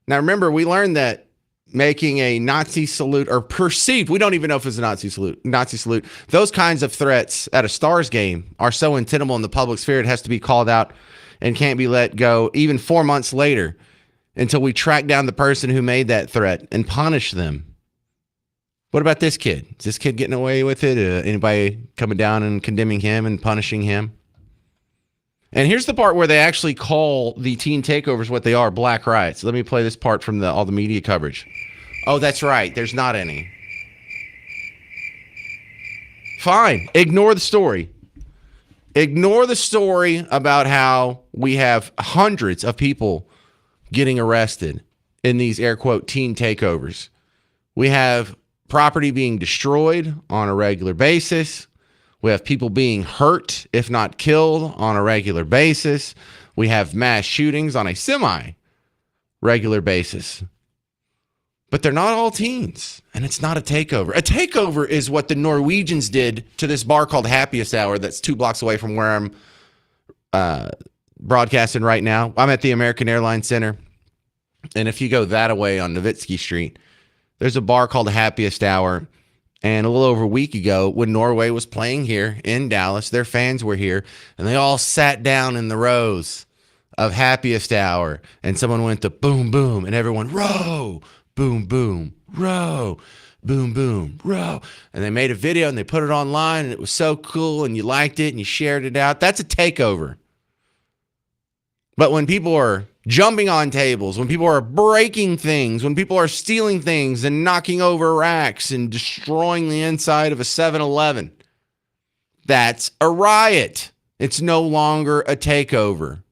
S1: Now, remember, we learned that making a Nazi salute, or perceived, we don't even know if it's a Nazi salute, those kinds of threats at a Stars game are so untenable in the public sphere, it has to be called out and can't be let go even 4 months later until we track down the person who made that threat and punish them. What about this kid? Is this kid getting away with it? Anybody coming down and condemning him and punishing him? And here's the part where they actually call the teen takeovers what they are, black riots. Let me play this part from all the media coverage. Oh, that's right. There's not any. Fine. Ignore the story. Ignore the story about how we have hundreds of people getting arrested in these air quote teen takeovers. We have property being destroyed on a regular basis. We have people being hurt, if not killed, on a regular basis. We have mass shootings on a semi-regular basis. But they're not all teens, and it's not a takeover. A takeover is what the Norwegians did to this bar called Happiest Hour that's 2 blocks away from where I'm broadcasting right now. I'm at the American Airlines Center, and if you go that way on Nowitzki Street, there's a bar called Happiest Hour. And a little over a week ago, when Norway was playing here in Dallas, their fans were here, and they all sat down in the rows of Happiest Hour, and someone went to boom, boom, and everyone, row, boom, boom, row, boom, boom, row. And they made a video, and they put it online, and it was so cool, and you liked it, and you shared it out. That's a takeover. But when people are jumping on tables, when people are breaking things, when people are stealing things and knocking over racks and destroying the inside of a 7-Eleven, that's a riot. It's no longer a takeover.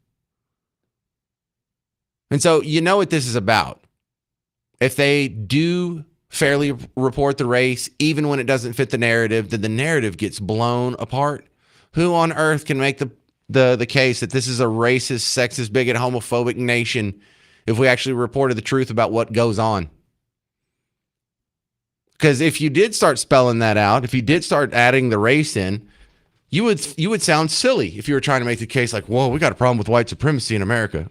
S1: And so you know what this is about. If they do fairly report the race, even when it doesn't fit the narrative, then the narrative gets blown apart. Who on earth can make the case that this is a racist, sexist, bigot, homophobic nation if we actually reported the truth about what goes on? Because if you did start spelling that out, if you did start adding the race in, you would sound silly if you were trying to make the case like, whoa, we got a problem with white supremacy in America.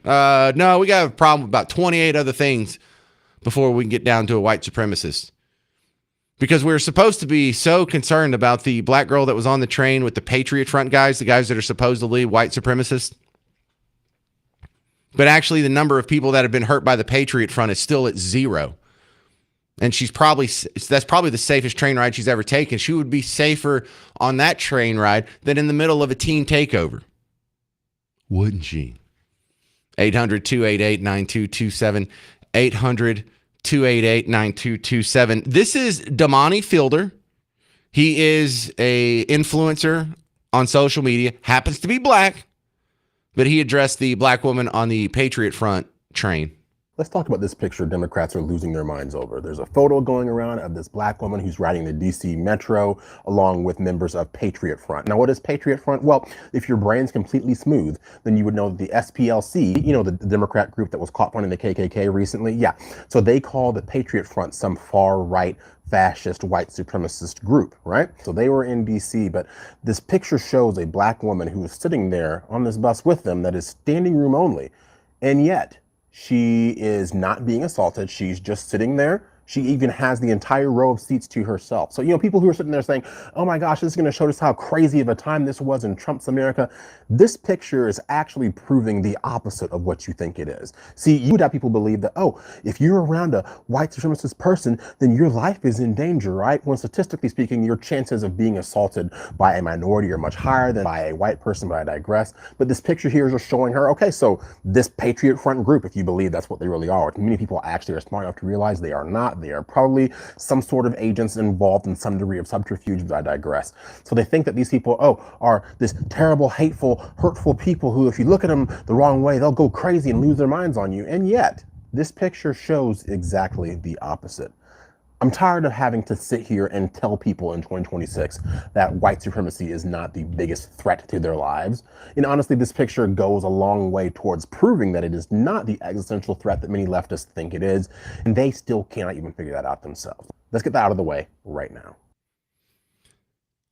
S1: No, we got a problem with about 28 other things before we can get down to a white supremacist. Because we're supposed to be so concerned about the black girl that was on the train with the Patriot Front guys, the guys that are supposedly white supremacists. But actually, the number of people that have been hurt by the Patriot Front is still at 0. And that's probably the safest train ride she's ever taken. She would be safer on that train ride than in the middle of a teen takeover. Wouldn't she? 800-288-9227. 800-288-9227. This is Damani Fielder. He is a influencer on social media, happens to be black, but he addressed the black woman on the Patriot Front train.
S18: Let's talk about this picture Democrats are losing their minds over. There's a photo going around of this black woman who's riding the DC Metro along with members of Patriot Front. Now, what is Patriot Front? Well, if your brain's completely smooth, then you would know that the SPLC, the Democrat group that was caught funding the KKK recently, yeah. So they call the Patriot Front some far-right fascist white supremacist group, right? So they were in DC, but this picture shows a black woman who is sitting there on this bus with them that is standing room only. And yet, she is not being assaulted. She's just sitting there. She even has the entire row of seats to herself. So, people who are sitting there saying, oh my gosh, this is going to show us how crazy of a time this was in Trump's America. This picture is actually proving the opposite of what you think it is. See, you would have people believe that, oh, if you're around a white supremacist person, then your life is in danger, right? When statistically speaking, your chances of being assaulted by a minority are much higher than by a white person, but I digress. But this picture here is just showing her, okay, so this Patriot Front group, if you believe that's what they really are, many people actually are smart enough to realize they are not. They are probably some sort of agents involved in some degree of subterfuge, but I digress. So they think that these people, are this terrible, hateful, hurtful people who, if you look at them the wrong way, they'll go crazy and lose their minds on you. And yet, this picture shows exactly the opposite. I'm tired of having to sit here and tell people in 2026 that white supremacy is not the biggest threat to their lives. And honestly, this picture goes a long way towards proving that it is not the existential threat that many leftists think it is, and they still cannot even figure that out themselves. Let's get that out of the way right now.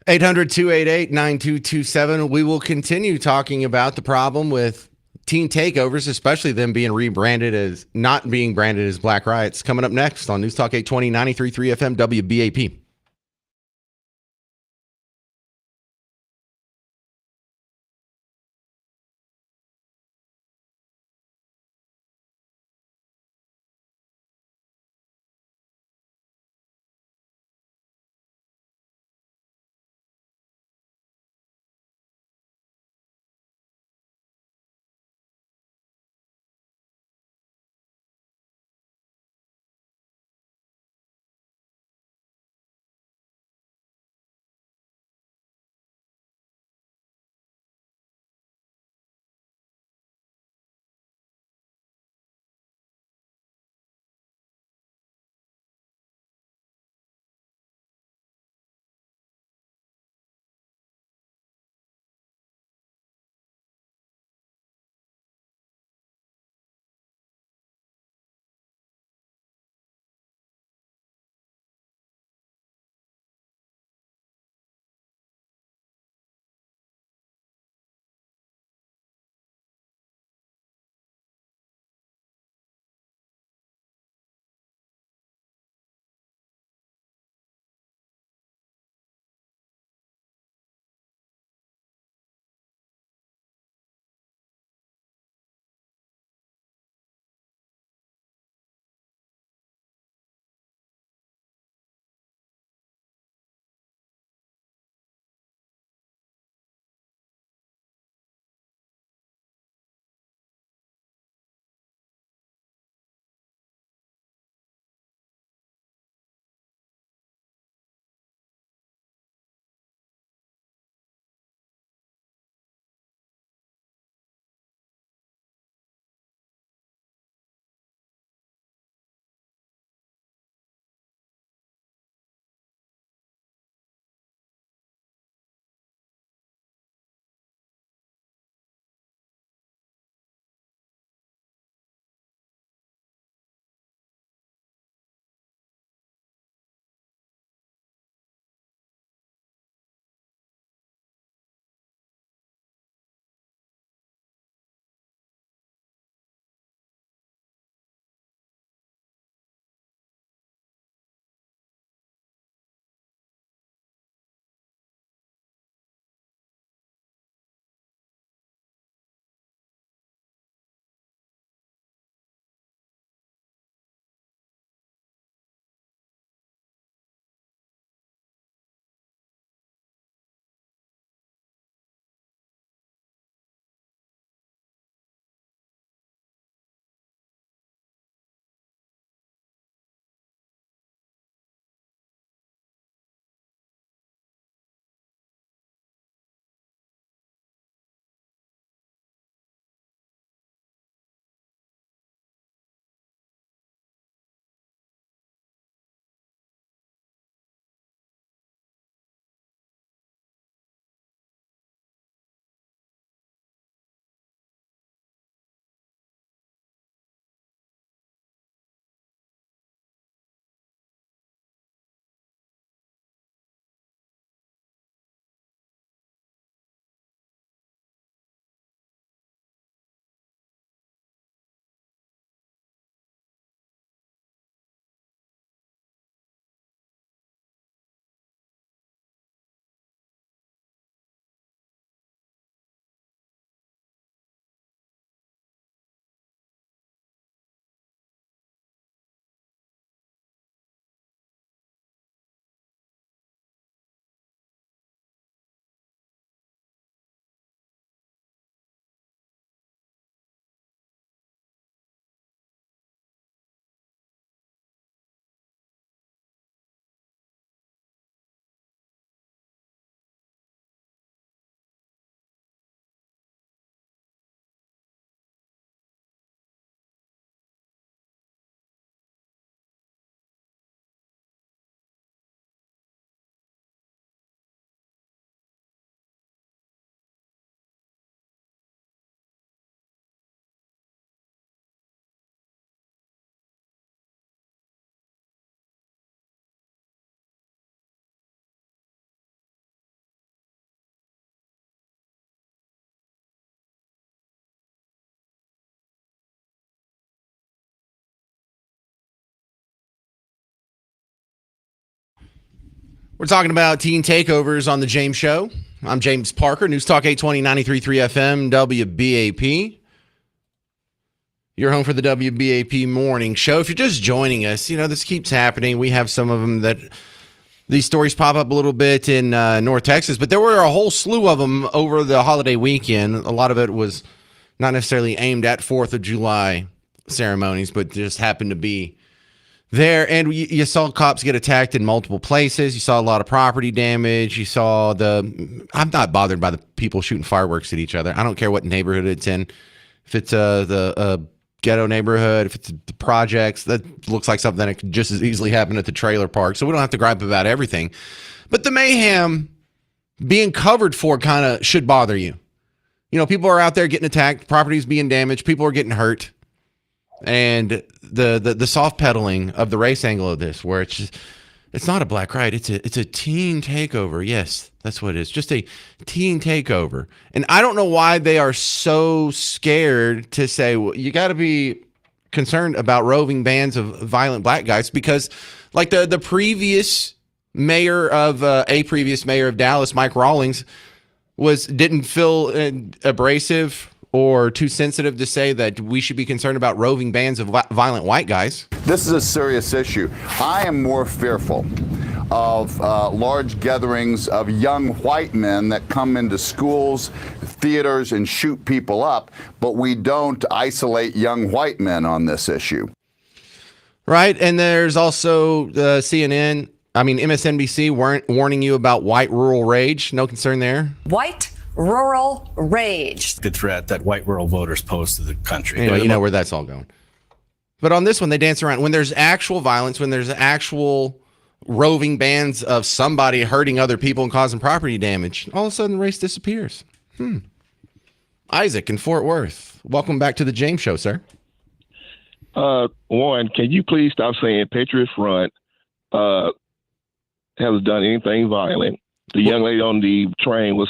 S1: 800-288-9227. We will continue talking about the problem with teen takeovers, especially them being not being branded as black riots. Coming up next on News Talk 820, 93.3 FM WBAP. We're talking about teen takeovers on the James Show. I'm James Parker, News Talk 820, 93.3 FM, WBAP. You're home for the WBAP morning show. If you're just joining us, this keeps happening. We have some of them that these stories pop up a little bit in North Texas, but there were a whole slew of them over the holiday weekend. A lot of it was not necessarily aimed at 4th of July ceremonies, but just happened to be there. And you saw cops get attacked in multiple places. You saw a lot of property damage. You saw I'm not bothered by the people shooting fireworks at each other. I don't care what neighborhood it's in. If it's the ghetto neighborhood, if it's the projects, that looks like something that could just as easily happen at the trailer park. So we don't have to gripe about everything. But the mayhem being covered for kind of should bother you. People are out there getting attacked, properties being damaged, people are getting hurt. And the soft pedaling of the race angle of this, where it's not a black riot, it's a teen takeover. Yes, that's what it is. Just a teen takeover. And I don't know why they are so scared to say, well, you got to be concerned about roving bands of violent black guys, because like the previous mayor of Dallas, Mike Rawlings, didn't feel abrasive or too sensitive to say that we should be concerned about roving bands of violent white guys.
S19: This is a serious issue. I am more fearful of large gatherings of young white men that come into schools, theaters, and shoot people up, but we don't isolate young white men on this issue.
S1: Right, and there's also MSNBC warning you about white rural rage. No concern there.
S20: White rural rage.
S21: The threat that white rural voters pose to the country.
S1: Anyway, you know where that's all going. But on this one, they dance around. When there's actual violence, when there's actual roving bands of somebody hurting other people and causing property damage, all of a sudden the race disappears. Isaac in Fort Worth. Welcome back to the James Show, sir.
S22: Warren, can you please stop saying Patriot Front has done anything violent? The young lady on the train was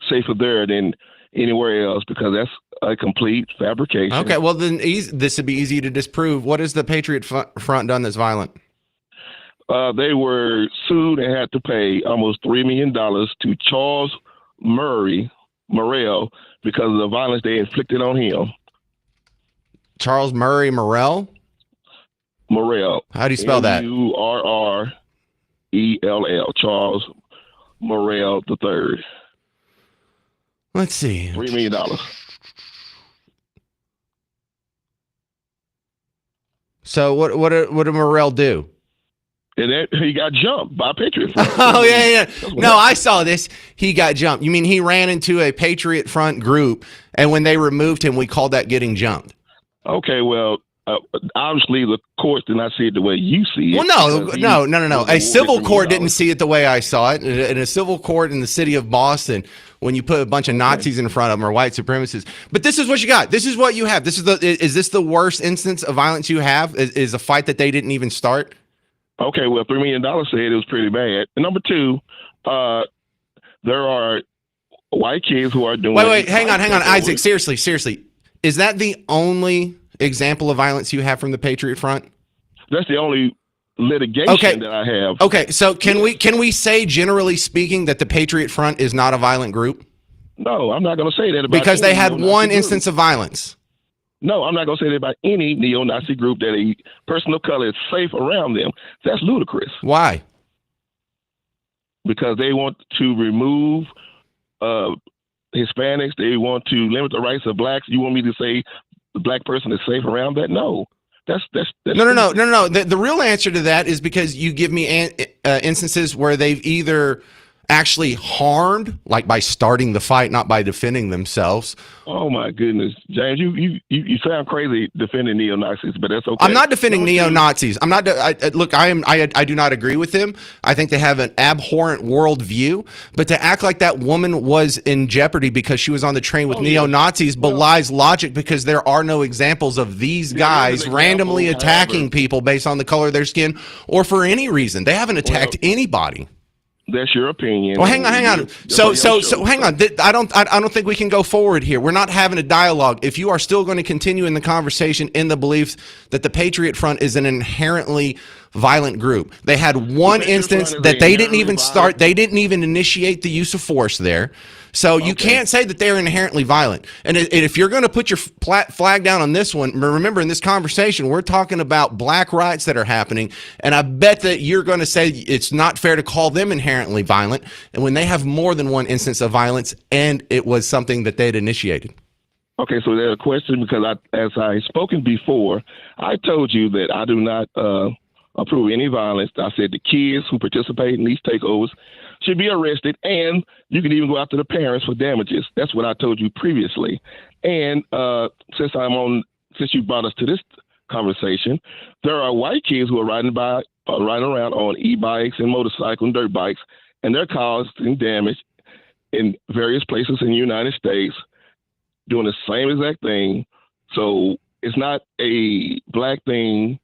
S22: safer there than anywhere else, because that's a complete fabrication.
S1: Okay, well then this would be easy to disprove. What has the Patriot Front done that's violent?
S22: They were sued and had to pay almost $3 million to Charles Morrell because of the violence they inflicted on him.
S1: Charles Murray Morrell?
S22: Morrell.
S1: How do you spell that?
S22: Murrell. Charles Morrell III.
S1: Let's see.
S22: $3 million.
S1: So what did Morrell do?
S22: And then he got jumped by Patriot Front.
S1: Oh, yeah. No, I saw this. He got jumped. You mean he ran into a Patriot Front group, and when they removed him, we called that getting jumped?
S22: Okay, well, obviously the court did not see it the way you see it.
S1: Well, no. A civil court didn't see it the way I saw it. In a civil court in the city of Boston, when you put a bunch of Nazis in front of them or white supremacists. But this is what you got. This is what you have. Is this the worst instance of violence you have? Is a fight that they didn't even start?
S22: Okay, well, $3 million said it was pretty bad. And number two, there are white kids who are doing...
S1: Wait, hang on, Isaac, seriously. Is that the only example of violence you have from the Patriot Front?
S22: That's the only litigation that I have.
S1: Okay, so can we say, generally speaking, that the Patriot Front is not a violent group?
S22: No, I'm not going to say that about
S1: because they had one
S22: group.
S1: Instance of violence.
S22: No, I'm not going to say that about any neo-Nazi group that a person of color is safe around them. That's ludicrous.
S1: Why?
S22: Because they want to remove Hispanics. They want to limit the rights of blacks. You want me to say the black person is safe around that? No. That's
S1: No. The real answer to that is because you give me instances where they've either actually harmed, like by starting the fight, not by defending themselves.
S22: Oh my goodness, James, you sound crazy defending neo-Nazis, but that's okay.
S1: I'm not defending neo-Nazis. I'm not. Look, I do not agree with them. I think they have an abhorrent worldview. But to act like that woman was in jeopardy because she was on the train with neo-Nazis belies logic, because there are no examples of these guys randomly attacking people based on the color of their skin or for any reason. They haven't attacked anybody.
S22: That's your opinion.
S1: Well, hang on. So hang on. I don't think we can go forward here. We're not having a dialogue. If you are still going to continue in the conversation in the belief that the Patriot Front is an inherently violent group. They had one instance that they didn't even start. They didn't even initiate the use of force there. So you can't say that they're inherently violent. And if you're going to put your flag down on this one, remember in this conversation, we're talking about black riots that are happening. And I bet that you're going to say it's not fair to call them inherently violent. And when they have more than one instance of violence and it was something that they'd initiated.
S22: Okay, so there's a question because as I spoken before, I told you that I do not approve any violence. I said the kids who participate in these takeovers should be arrested, and you can even go after the parents for damages. That's what I told you previously. And since you brought us to this conversation, there are white kids who are riding around on e-bikes and motorcycles and dirt bikes, and they're causing damage in various places in the United States, doing the same exact thing. So it's not a black thing.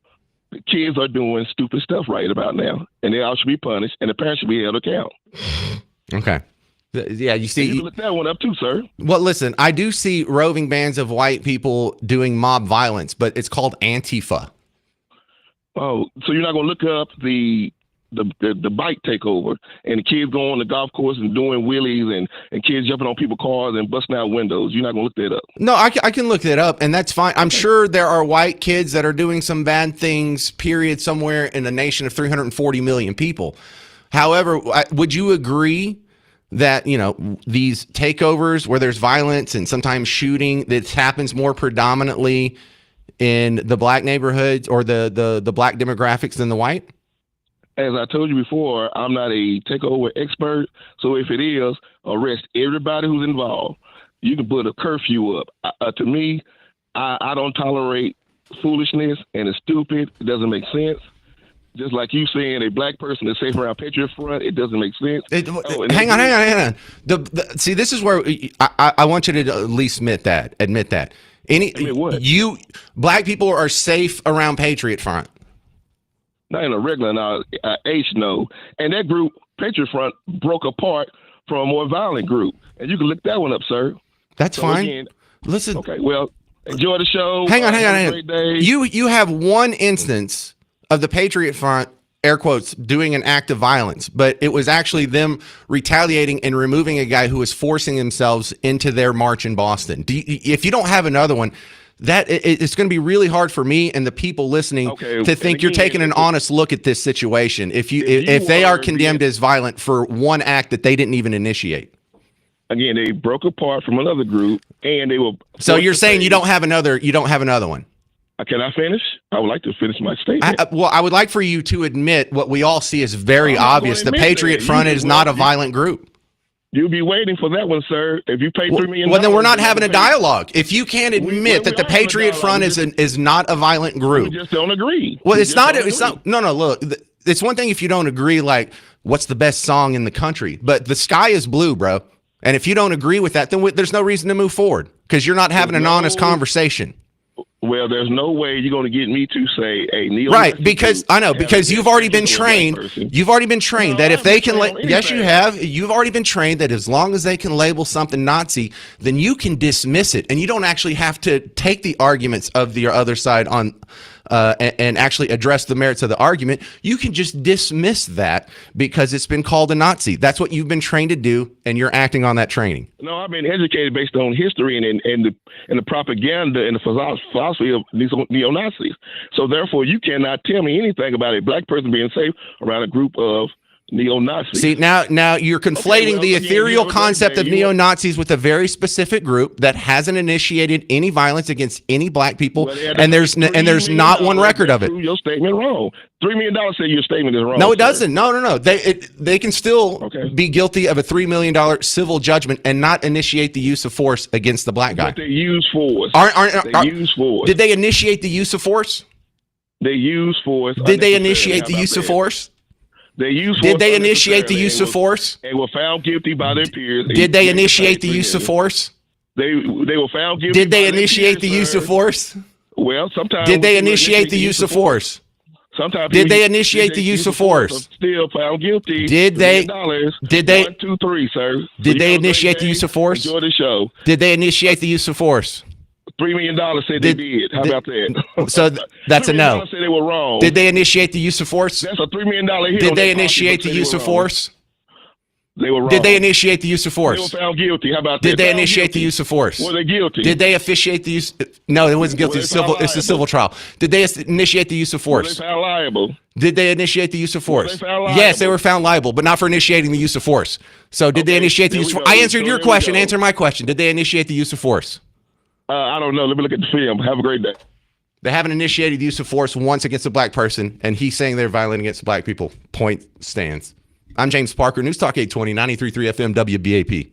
S22: The kids are doing stupid stuff right about now, and they all should be punished, and the parents should be held account.
S1: Okay. Yeah, you see.
S22: You can look that one up too, sir.
S1: Well, listen, I do see roving bands of white people doing mob violence, but it's called Antifa.
S22: Oh, so you're not going to look up the bike takeover and the kids going on the golf course and doing wheelies and kids jumping on people's cars and busting out windows. You're not going to look that up.
S1: No, I can look that up, and that's fine. I'm sure there are white kids that are doing some bad things, period, somewhere in a nation of 340 million people. However, would you agree that, you know, these takeovers where there's violence and sometimes shooting, that happens more predominantly in the black neighborhoods or the black demographics than the white?
S22: As I told you before, I'm not a takeover expert. So if it is, arrest everybody who's involved. You can put a curfew up. To me, I don't tolerate foolishness, and it's stupid. It doesn't make sense. Just like you saying a black person is safe around Patriot Front, it doesn't make sense.
S1: Hang on. See, this is where I want you to at least admit that. Black people are safe around Patriot Front.
S22: Not in a regular H no. And that group, Patriot Front, broke apart from a more violent group. And you can look that one up, sir.
S1: That's fine. Again, listen.
S22: Okay, well, enjoy the show.
S1: Hang on. You have one instance of the Patriot Front, air quotes, doing an act of violence, but it was actually them retaliating and removing a guy who was forcing themselves into their march in Boston. If you don't have another one, that it's going to be really hard for me and the people listening to think you're taking an honest look at this situation if they are condemned as violent for one act that they didn't even initiate.
S22: Again, they broke apart from another group, and they were.
S1: So you're saying you don't have another one?
S22: Can I finish? I would like to finish my statement.
S1: I would like for you to admit what we all see is very obvious. The Patriot Front is not a violent group.
S22: You'll be waiting for that one, sir. If you pay $3 million.
S1: Well, then we're not having a dialogue. If you can't admit that the Patriot Front is not a violent group.
S22: We just don't agree.
S1: Well, it's not. No, look. It's one thing if you don't agree, like, what's the best song in the country? But the sky is blue, bro. And if you don't agree with that, then there's no reason to move forward because you're not having an honest conversation.
S22: Well, there's no way you're going to get me to say a neo.
S1: Right, because I know because you've already been trained. You've already been trained that if they can, yes, you have. You've already been trained that as long as they can label something Nazi, then you can dismiss it, and you don't actually have to take the arguments of the other side on. And actually address the merits of the argument. You can just dismiss that because it's been called a Nazi. That's what you've been trained to do, and you're acting on that training.
S22: No, I've been educated based on history and the propaganda and the philosophy of these neo-Nazis. So therefore, you cannot tell me anything about a black person being safe around a group of neo-Nazis.
S1: See, now you're conflating the ethereal concept of neo-Nazis with a very specific group that hasn't initiated any violence against any black people, and there's not one record of it.
S22: Your statement wrong. $3 million say your statement is wrong.
S1: No, it doesn't. No. They can still be guilty of a $3 million civil judgment and not initiate the use of force against the black guy.
S22: But they use force.
S1: They use force. Did they initiate the use of force?
S22: They use force.
S1: Did they initiate the use of force? Did they initiate the use of force?
S22: They were found guilty by their peers.
S1: Did they initiate the use of force?
S22: They were found guilty.
S1: Did they initiate the use of force?
S22: Well, sometimes.
S1: Did they initiate the use of force?
S22: Sometimes.
S1: Did they initiate the use of force?
S22: Still found guilty.
S1: Did they? 1,
S22: 2, 3, sir.
S1: Did they initiate the use of force?
S22: Enjoy the show.
S1: Did they initiate the use of force?
S22: $3 million said they did. How about that?
S1: So that's a
S22: $3
S1: no.
S22: million said they were wrong.
S1: Did they initiate the use of force?
S22: That's a $3 million hit.
S1: Did
S22: on
S1: they
S22: their pocket,
S1: initiate
S22: but
S1: the
S22: said they
S1: use
S22: were
S1: of
S22: wrong.
S1: force?
S22: They were wrong.
S1: Did they initiate the use of
S22: They were
S1: force?
S22: found guilty. How about that?
S1: Did they
S22: Found
S1: initiate the
S22: guilty.
S1: use of force?
S22: Were they guilty?
S1: Did they officiate the use? No, it wasn't guilty.
S22: Were
S1: It's
S22: they found
S1: civil. It's a
S22: liable?
S1: civil trial. Did they initiate the use of
S22: Were they
S1: force?
S22: found liable?
S1: Did they initiate the use of
S22: Were they
S1: force?
S22: found
S1: Yes, they
S22: liable?
S1: were found liable, but not for initiating the use of force. So did they initiate the
S22: there
S1: use
S22: we
S1: of
S22: go.
S1: I answered
S22: So
S1: your
S22: there we
S1: question.
S22: go.
S1: Answer my question. Did they initiate the use of force?
S22: I don't know. Let me look at the film. Have a great day.
S1: They haven't initiated the use of force once against a black person, and he's saying they're violent against black people. Point stands. I'm James Parker, News Talk 820, 93.3 FM, WBAP.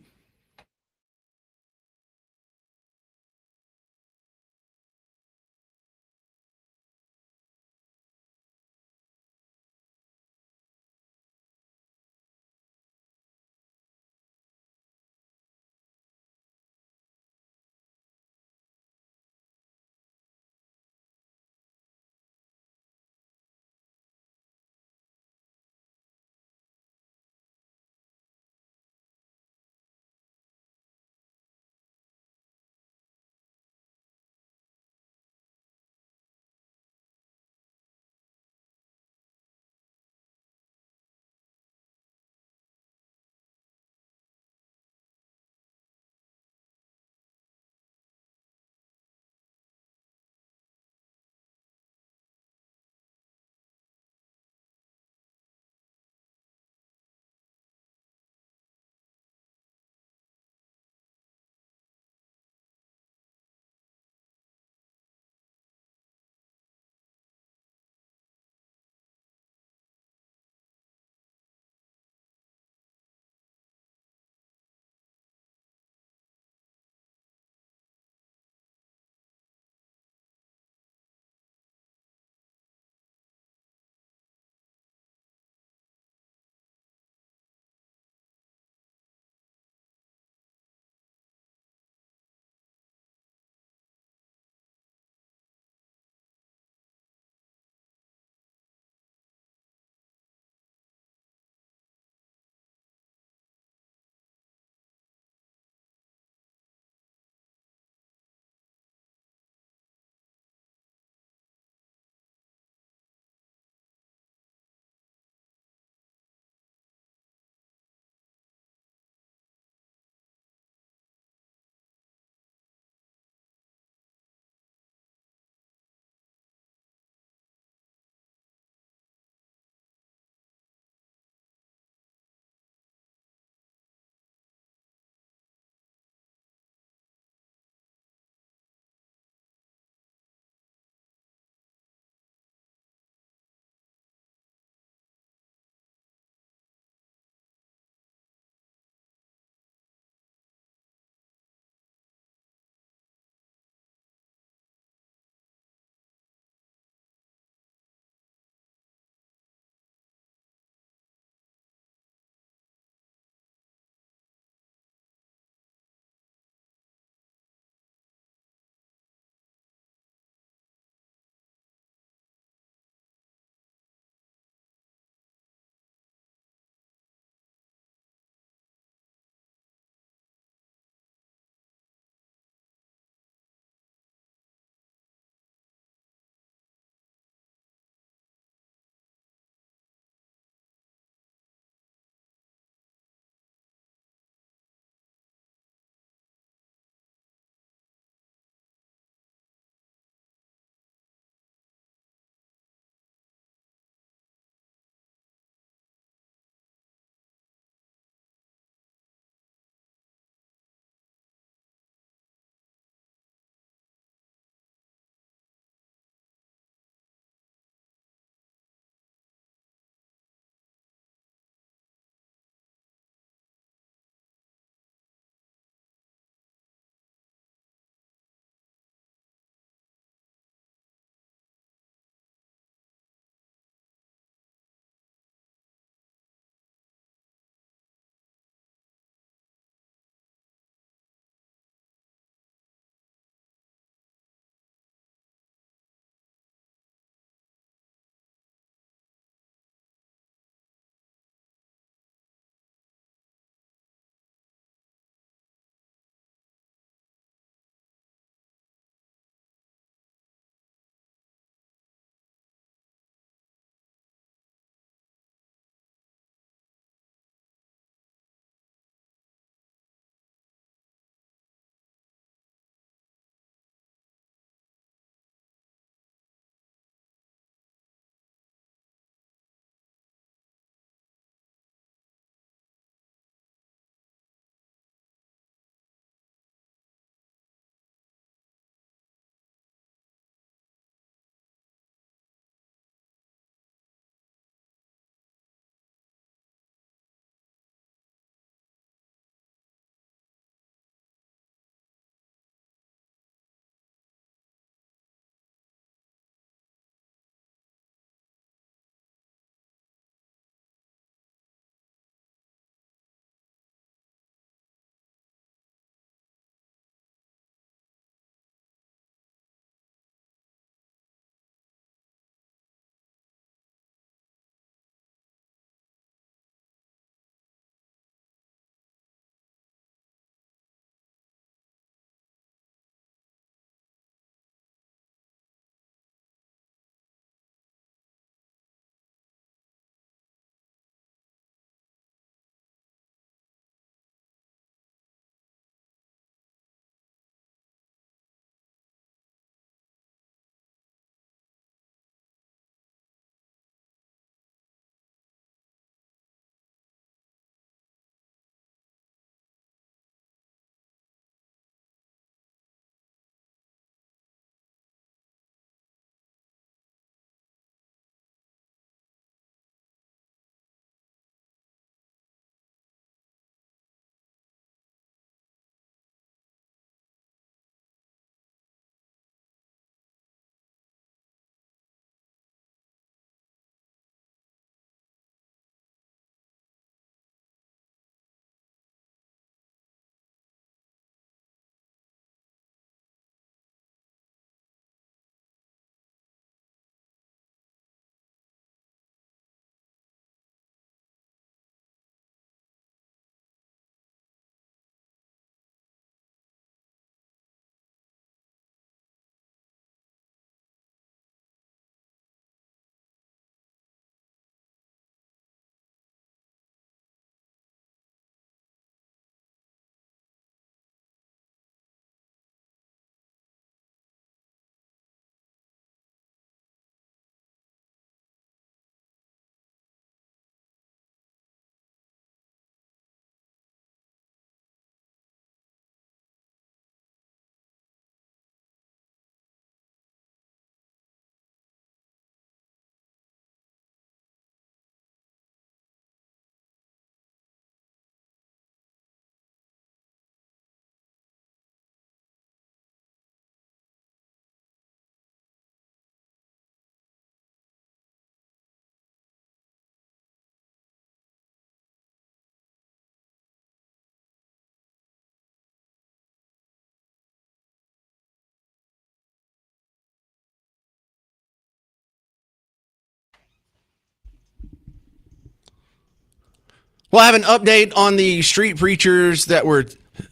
S1: We'll have an update on the street preachers that were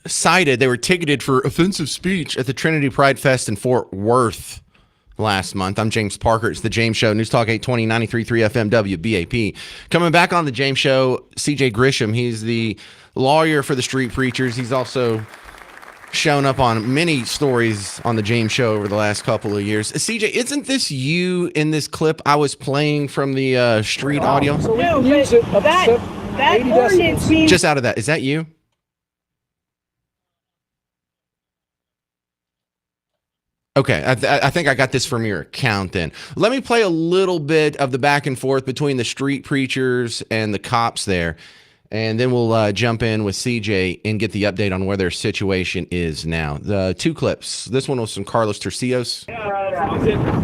S1: cited. They were ticketed for offensive speech at the Trinity Pride Fest in Fort Worth last month. I'm James Parker. It's The James Show. News Talk 820, 93.3 FM WBAP. Coming back on The James Show, CJ Grisham. He's the lawyer for the street preachers. He's also shown up on many stories on The James Show over the last couple of years. CJ, isn't this you in this clip I was playing from the street audio?
S2: So no, but that ordinance means...
S1: Just out of that. Is that you? Okay, I think I got this from your account then. Let me play a little bit of the back and forth between the street preachers and the cops there, and then we'll jump in with CJ and get the update on where their situation is now. The two clips. This one was from Carlos Tercios.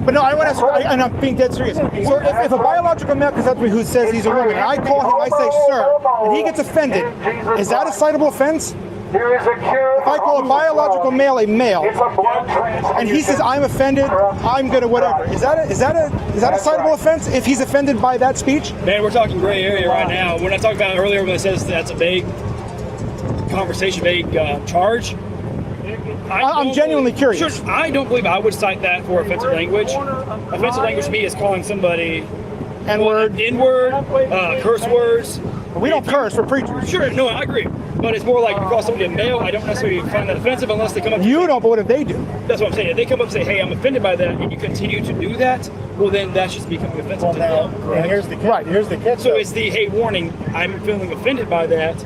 S3: But no, I want to, and I'm being dead serious. So if a biological male comes up to me who says he's a woman, and I call him, I say, sir, and he gets offended, is that a citable offense? If I call a biological male a male, and he says I'm offended, I'm gonna whatever. Is that a citable offense if he's offended by that speech?
S2: Man, we're talking gray area right now. When I talked about it earlier, when it says that's a vague conversation, vague charge.
S3: I'm genuinely curious.
S2: Sure, I don't believe I would cite that for offensive language. Offensive language to me is calling somebody
S3: N-word,
S2: curse words.
S3: We don't curse, we're preachers.
S2: Sure, no, I agree. But it's more like you call somebody a male, I don't necessarily find that offensive unless they come up.
S3: You don't, but what if they do?
S2: That's what I'm saying. If they come up and say, hey, I'm offended by that, and you continue to do that, well, then that's just becoming offensive to them.
S3: And here's the catch. Right, here's the catch.
S2: So it's the, hey, warning, I'm feeling offended by that,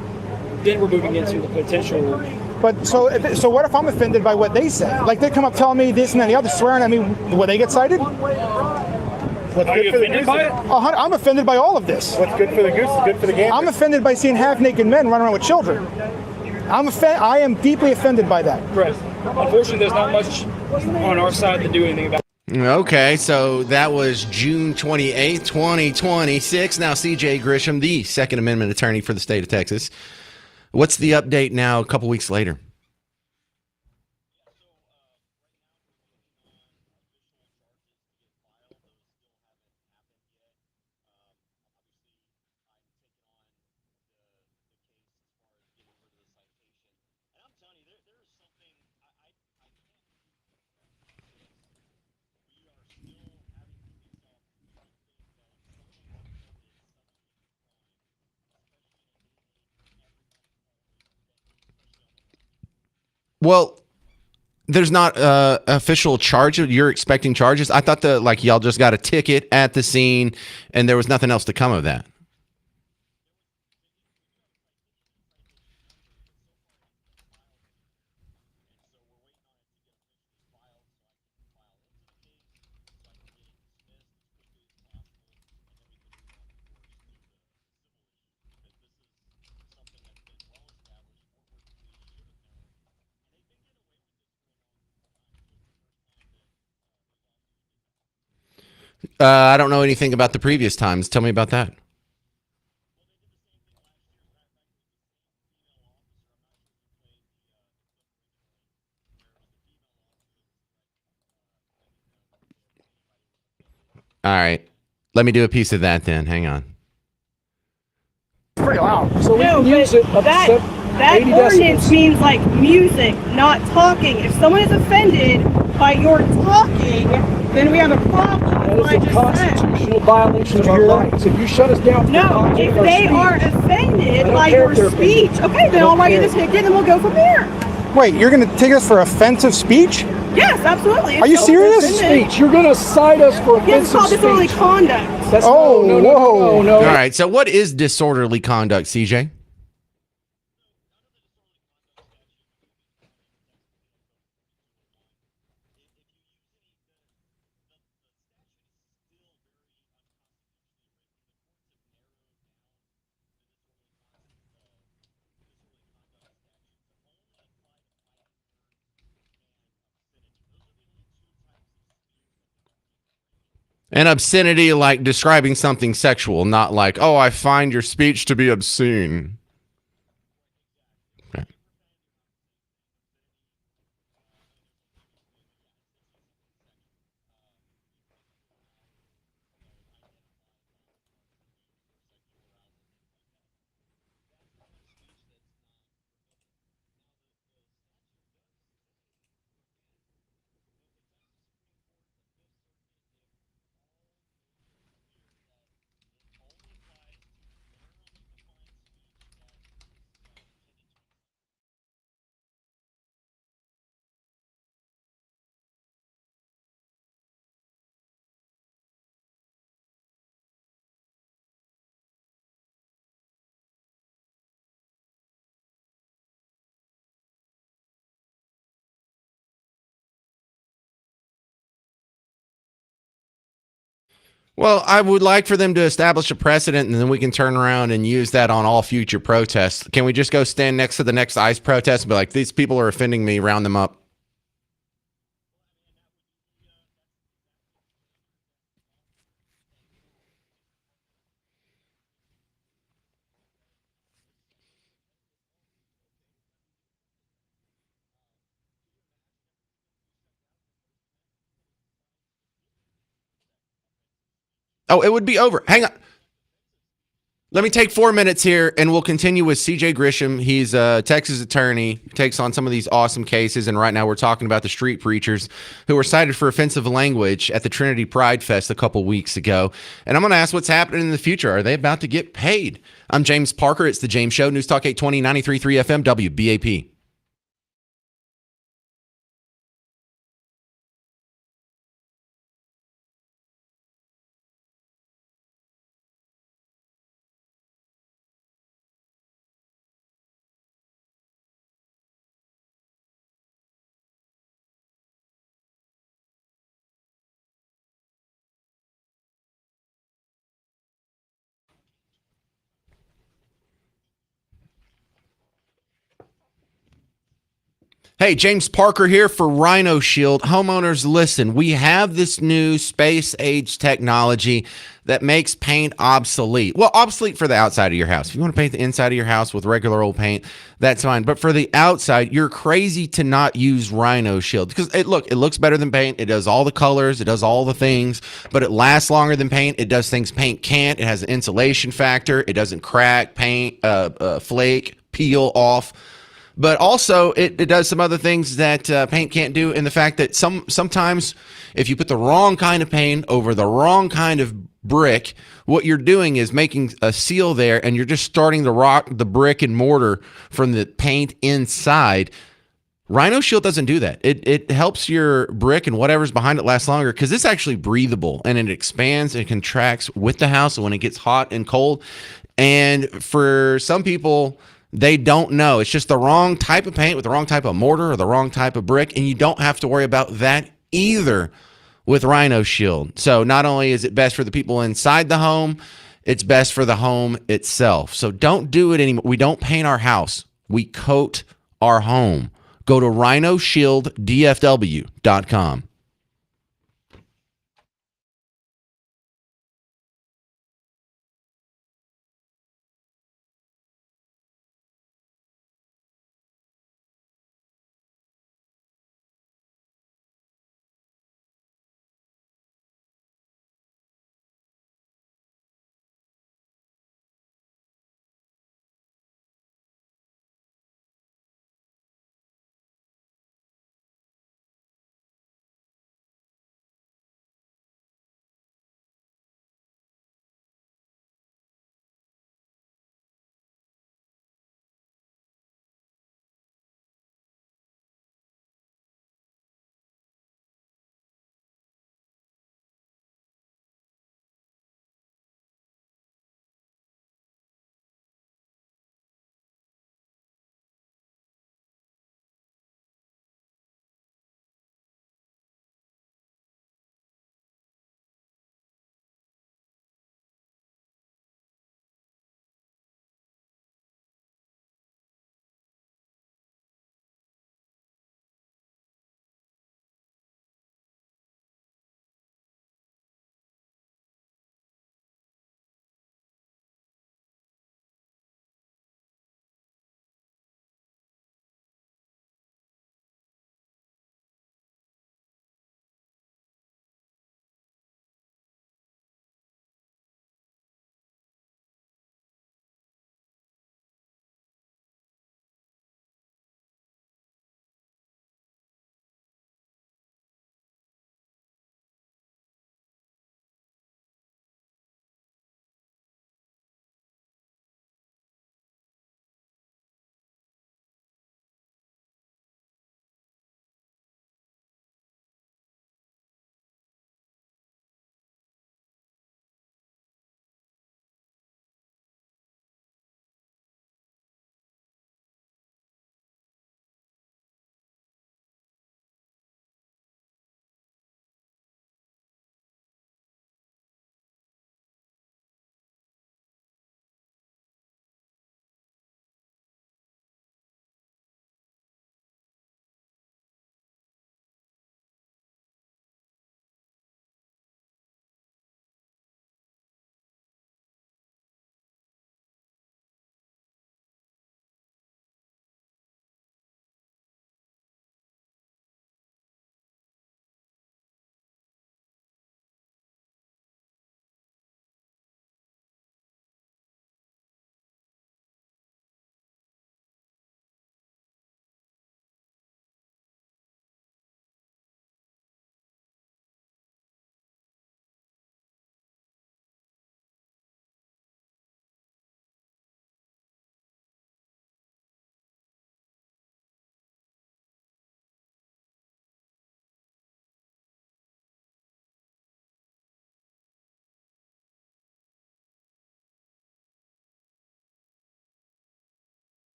S2: then we're moving into the potential.
S3: But so what if I'm offended by what they say? Like they come up telling me this and then the other, swearing at me, will they get cited?
S2: Are you offended by it?
S3: I'm offended by all of this.
S23: What's good for the goose is good for the gander.
S3: I'm offended by seeing half-naked men run around with children. I am deeply offended by that.
S2: Correct. Unfortunately, there's not much on our side to do anything about it.
S1: Okay, so that was June 28th, 2026. Now, CJ Grisham, the Second Amendment attorney for the state of Texas. What's the update now a couple weeks later? Well, there's not official charge. You're expecting charges. I thought y'all just got a ticket at the scene and there was nothing else to come of that. I don't know anything about the previous times. Tell me about that. All right. Let me do a piece of that then. Hang on.
S3: It's pretty loud.
S2: So we can use it up
S24: that
S2: to 80
S24: ordinance
S2: decibels.
S24: means like music, not talking. If someone is offended by your talking, then we have a problem.
S2: That is a constitutional violation of our rights. If you shut us down,
S24: No, if they are offended by your speech, okay, then I'll write you this ticket and we'll go from there.
S3: Wait, you're going to take us for offensive speech?
S24: Yes, absolutely.
S3: Are you serious?
S2: Speech. You're going to cite us for
S24: Yes, it's
S2: offensive
S24: called disorderly
S2: speech.
S24: conduct.
S2: That's
S3: whoa.
S2: No.
S1: All right. So what is disorderly conduct, CJ? And obscenity, like describing something sexual, not like, oh, I find your speech to be obscene. Okay. Well, I would like for them to establish a precedent, and then we can turn around and use that on all future protests. Can we just go stand next to the next ICE protest and be like, these people are offending me, round them up? Oh, it would be over. Hang on. Let me take 4 minutes here, and we'll continue with CJ Grisham. He's a Texas attorney, takes on some of these awesome cases, and right now we're talking about the street preachers who were cited for offensive language at the Trinity Pride Fest a couple weeks ago. And I'm going to ask what's happening in the future. Are they about to get paid? I'm James Parker. It's The James Show, News Talk 820, 93.3 FM, WBAP. Hey, James Parker here for Rhino Shield. Homeowners, listen, we have this new space age technology that makes paint obsolete. Well, obsolete for the outside of your house. If you want to paint the inside of your house with regular old paint, that's fine. But for the outside, you're crazy to not use Rhino Shield because it looks better than paint. It does all the colors, it does all the things, but it lasts longer than paint. It does things paint can't. It has an insulation factor. It doesn't crack, paint, flake, peel off. But also, it does some other things that paint can't do, in the fact that sometimes if you put the wrong kind of paint over the wrong kind of brick, what you're doing is making a seal there, and you're just starting to rot the brick and mortar from the paint inside. Rhino Shield doesn't do that. It helps your brick and whatever's behind it last longer because it's actually breathable, and it expands and contracts with the house when it gets hot and cold. And for some people, they don't know. It's just the wrong type of paint with the wrong type of mortar or the wrong type of brick, and you don't have to worry about that either with Rhino Shield. So not only is it best for the people inside the home, it's best for the home itself. So don't do it anymore. We don't paint our house. We coat our home. Go to rhinoshielddfw.com.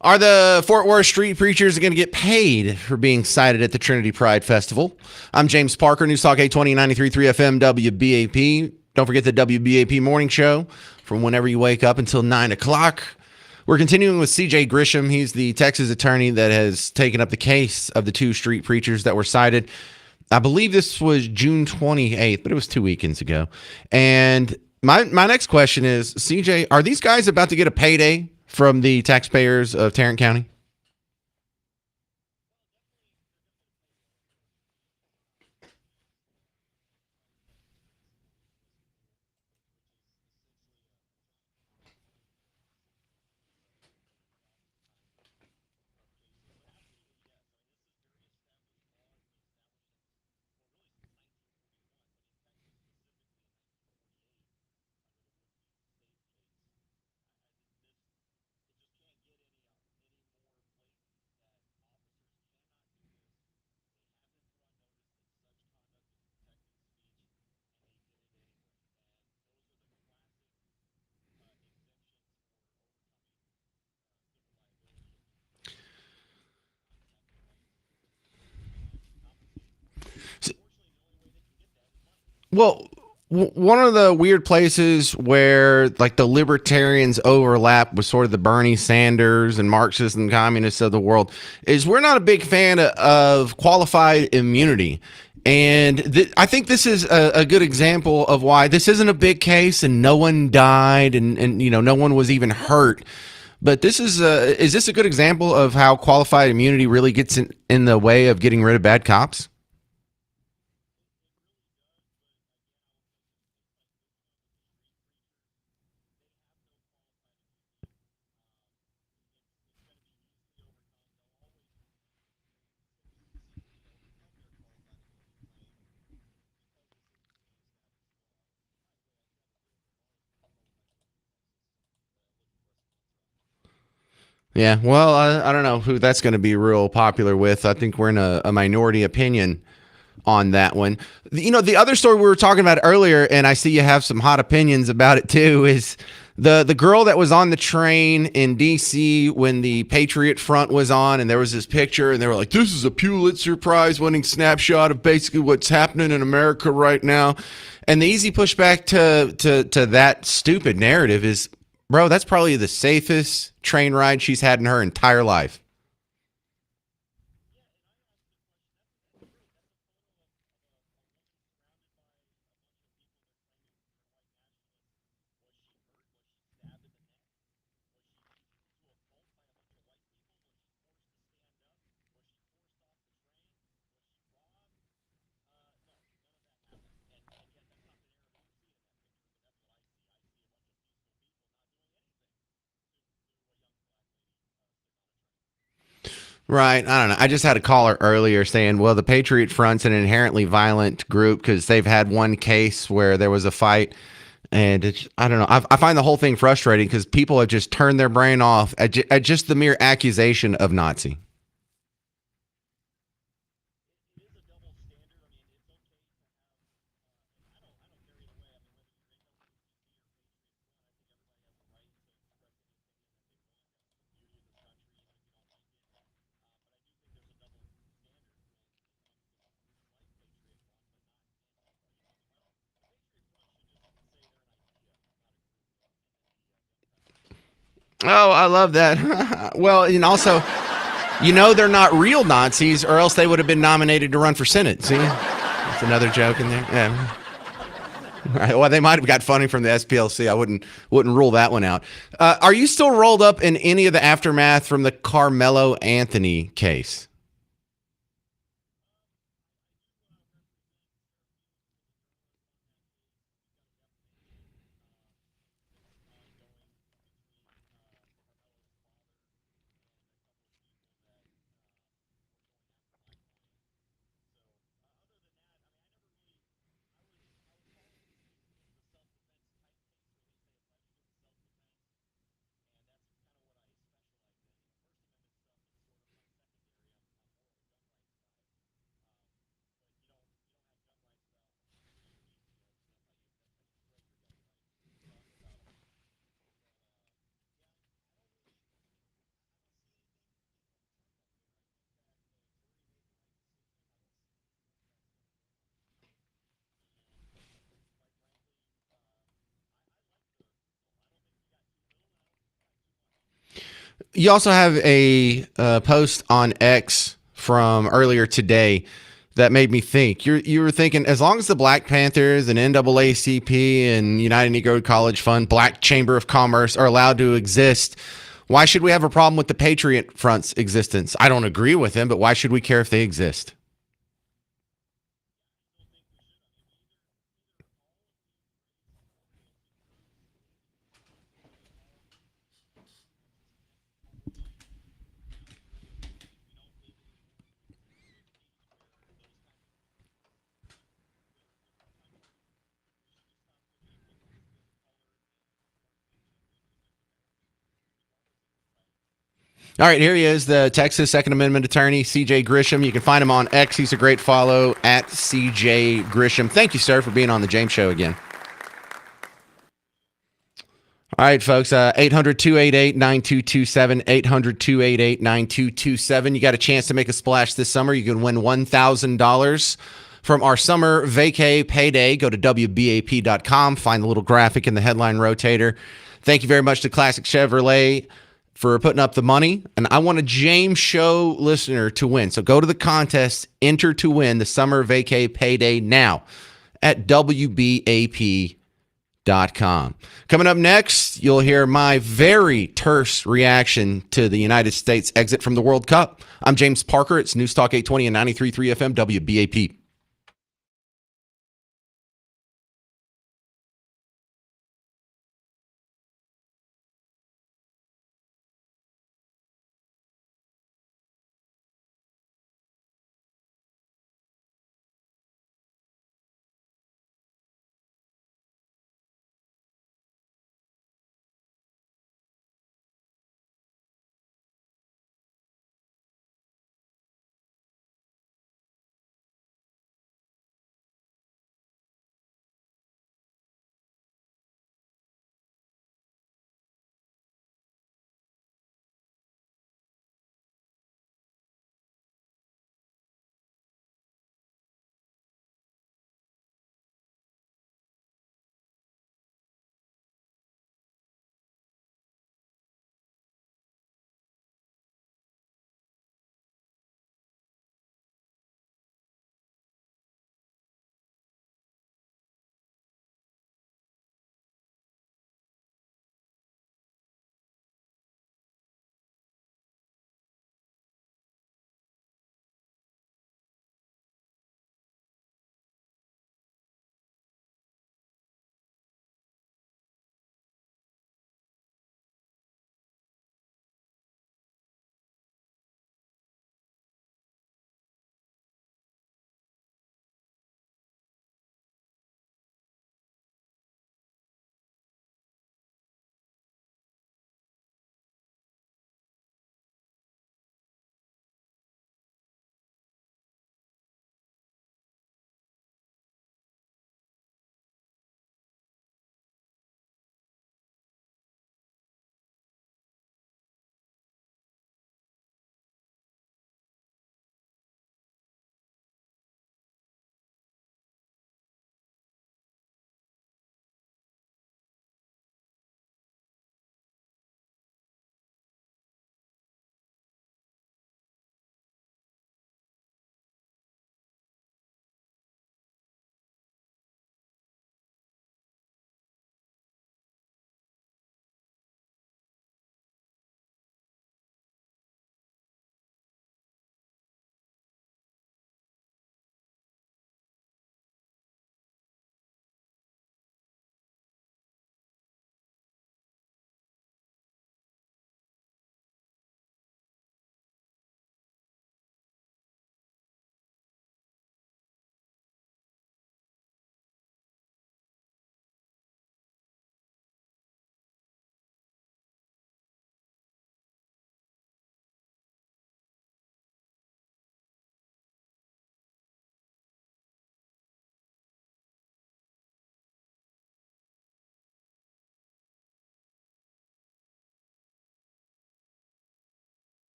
S1: Are the Fort Worth street preachers going to get paid for being cited at the Trinity Pride Festival? I'm James Parker, News Talk 820, 93.3 FM, WBAP. Don't forget the WBAP morning show from whenever you wake up until 9 o'clock. We're continuing with CJ Grisham. He's the Texas attorney that has taken up the case of the two street preachers that were cited. I believe this was June 28th, but it was 2 weekends ago. And my next question is, CJ, are these guys about to get a payday from the taxpayers of Tarrant County? Well, one of the weird places where like the libertarians overlap with sort of the Bernie Sanders and Marxists and communists of the world is we're not a big fan of qualified immunity. And I think this is a good example of why this isn't a big case and no one died and you know, no one was even hurt. But this is this a good example of how qualified immunity really gets in the way of getting rid of bad cops? Yeah, well, I don't know who that's going to be real popular with. I think we're in a minority opinion on that one. You know, the other story we were talking about earlier, and I see you have some hot opinions about it too, is the girl that was on the train in D.C. when the Patriot Front was on, and there was this picture, and they were like, "This is a Pulitzer Prize-winning snapshot of basically what's happening in America right now." And the easy pushback to that stupid narrative is, bro, that's probably the safest train ride she's had in her entire life. Right. I don't know. I just had a caller earlier saying, well, the Patriot Front's an inherently violent group because they've had one case where there was a fight. And I don't know. I find the whole thing frustrating because people have just turned their brain off at just the mere accusation of Nazi. Oh, I love that. Well, and also, you know, they're not real Nazis, or else they would have been nominated to run for Senate. See, that's another joke in there. Yeah. Right. Well, they might have got funding from the SPLC. I wouldn't rule that one out. Are you still rolled up in any of the aftermath from the Carmelo Anthony case? You also have a post on X from earlier today that made me think. You were thinking, as long as the Black Panthers and NAACP and United Negro College Fund, Black Chamber of Commerce are allowed to exist, why should we have a problem with the Patriot Front's existence? I don't agree with them, but why should we care if they exist? All right, here he is, the Texas Second Amendment attorney, CJ Grisham. You can find him on X. He's a great follow at CJ Grisham. Thank you, sir, for being on the James Show again. All right, folks, 800-288-9227, 800-288-9227. You got a chance to make a splash this summer. You can win $1,000 from our summer vacay payday. Go to WBAP.com, find the little graphic in the headline rotator. Thank you very much to Classic Chevrolet for putting up the money. And I want a James Show listener to win. So go to the contest, enter to win the summer vacay payday now at WBAP.com. Coming up next, you'll hear my very terse reaction to the United States exit from the World Cup. I'm James Parker. It's News Talk 820 and 93.3 FM WBAP.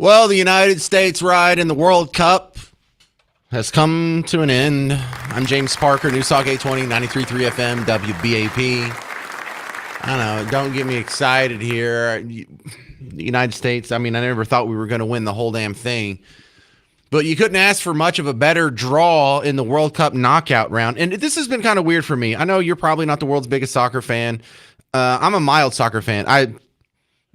S1: Well, the United States ride in the World Cup has come to an end. I'm James Parker, News Talk 820, 93.3 FM, WBAP. I don't know, don't get me excited here. The United States, I mean, I never thought we were going to win the whole damn thing. But you couldn't ask for much of a better draw in the World Cup knockout round. And this has been kind of weird for me. I know you're probably not the world's biggest soccer fan. I'm a mild soccer fan.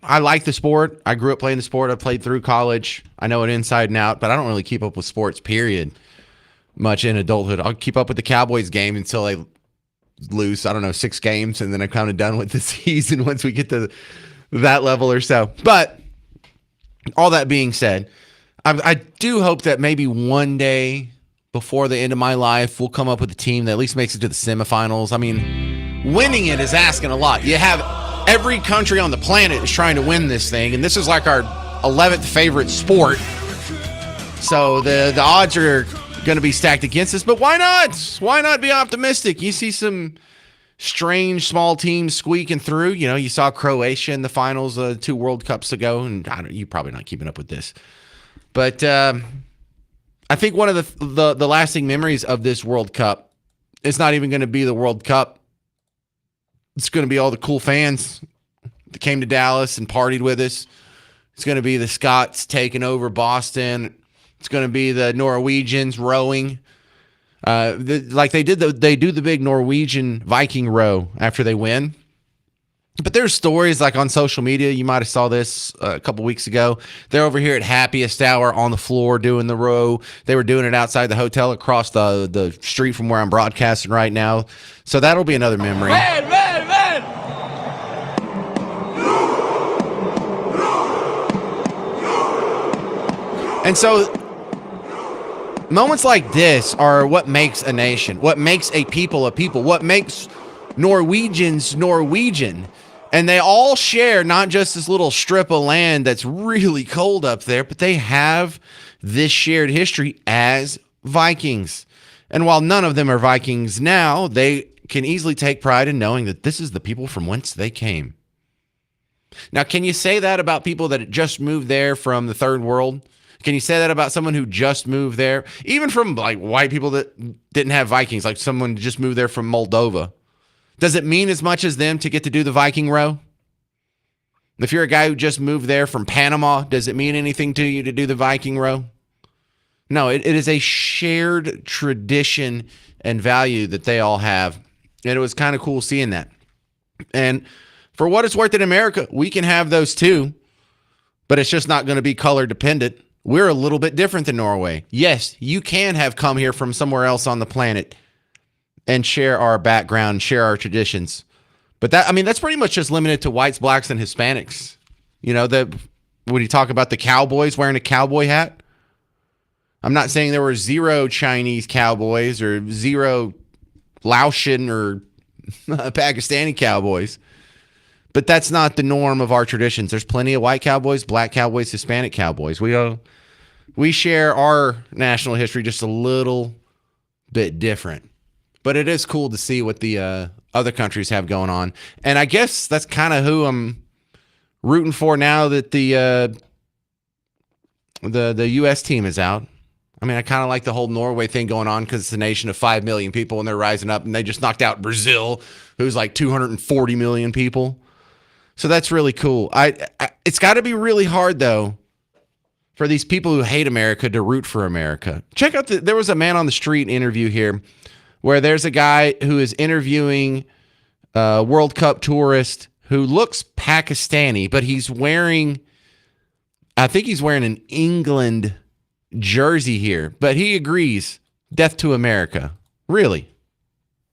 S1: I like the sport. I grew up playing the sport. I played through college. I know it inside and out, but I don't really keep up with sports, period, much in adulthood. I'll keep up with the Cowboys game until they lose, I don't know, 6 games, and then I'm kind of done with the season once we get to that level or so. But all that being said, I do hope that maybe one day before the end of my life, we'll come up with a team that at least makes it to the semifinals. I mean, winning it is asking a lot. You have every country on the planet is trying to win this thing, and this is like our 11th favorite sport. So the odds are going to be stacked against us, but why not? Why not be optimistic? You see some strange small teams squeaking through. You know, you saw Croatia in the finals 2 World Cups ago, and you're probably not keeping up with this. But I think one of the lasting memories of this World Cup is not even going to be the World Cup. It's going to be all the cool fans that came to Dallas and partied with us. It's going to be the Scots taking over Boston. It's going to be the Norwegians rowing. Like they do the big Norwegian Viking row after they win. But there's stories like on social media. You might have saw this a couple weeks ago. They're over here at Happiest Hour on the floor doing the row. They were doing it outside the hotel across the street from where I'm broadcasting right now. So that'll be another memory. And so moments like this are what makes a nation, what makes a people, what makes Norwegians Norwegian. And they all share not just this little strip of land that's really cold up there, but they have this shared history as Vikings. And while none of them are Vikings now, they can easily take pride in knowing that this is the people from whence they came. Now, can you say that about people that just moved there from the third world? Can you say that about someone who just moved there? Even from like white people that didn't have Vikings, like someone who just moved there from Moldova. Does it mean as much as them to get to do the Viking row? If you're a guy who just moved there from Panama, does it mean anything to you to do the Viking row? No, it is a shared tradition and value that they all have. And it was kind of cool seeing that. And for what it's worth in America, we can have those too, but it's just not going to be color dependent. We're a little bit different than Norway. Yes, you can have come here from somewhere else on the planet and share our background, share our traditions. But that's pretty much just limited to whites, blacks, and Hispanics. You know, when you talk about the cowboys wearing a cowboy hat, I'm not saying there were 0 Chinese cowboys or 0 Laotian or Pakistani cowboys. But that's not the norm of our traditions. There's plenty of white cowboys, black cowboys, Hispanic cowboys. We share our national history just a little bit different. But it is cool to see what the other countries have going on. And I guess that's kind of who I'm rooting for now that the U.S. team is out. I mean, I kind of like the whole Norway thing going on because it's a nation of 5 million people and they're rising up and they just knocked out Brazil, who's like 240 million people. So that's really cool. It's got to be really hard, though, for these people who hate America to root for America. Check out there was a man on the street interview here where there's a guy who is interviewing a World Cup tourist who looks Pakistani, but I think he's wearing an England jersey here, but he agrees. Death to America. Really?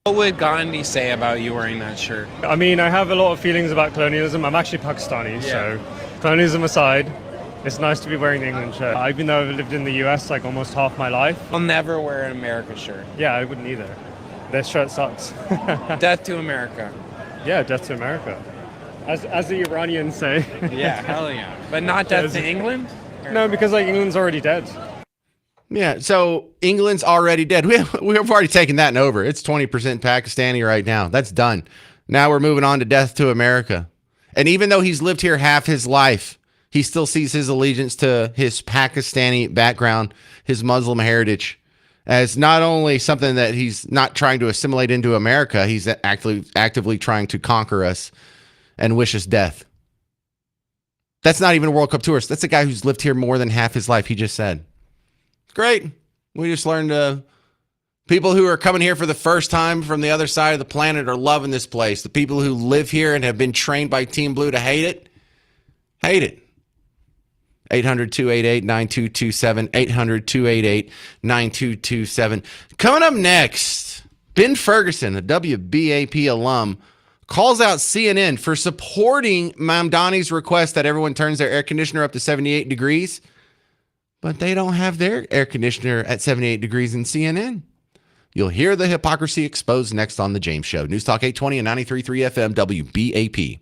S4: What would Gandhi say about you wearing that shirt?
S2: I mean, I have a lot of feelings about colonialism. I'm actually Pakistani, so colonialism aside, it's nice to be wearing the England shirt. Even though I've lived in the US like almost half my life.
S4: I'll never wear an America shirt.
S2: Yeah, I wouldn't either. This shirt sucks.
S4: Death to America.
S2: Yeah, death to America. As the Iranians say.
S4: Yeah, hell yeah. But not death to England?
S2: No, because like England's already dead.
S1: Yeah, so England's already dead. We've already taken that and over. It's 20% Pakistani right now. That's done. Now we're moving on to death to America. And even though he's lived here half his life, He still sees his allegiance to his Pakistani background, his Muslim heritage, as not only something that he's not trying to assimilate into America, he's actively trying to conquer us and wish us death. That's not even a World Cup tourist. That's a guy who's lived here more than half his life, he just said. Great. We just learned people who are coming here for the first time from the other side of the planet are loving this place. The people who live here and have been trained by Team Blue to hate it, hate it. 800-288-9227, 800-288-9227. Coming up next, Ben Ferguson, a WBAP alum, calls out CNN for supporting Mamdani's request that everyone turns their air conditioner up to 78 degrees, but they don't have their air conditioner at 78 degrees in CNN. You'll hear the hypocrisy exposed next on The James Show. News Talk 820 and 93.3 FM WBAP.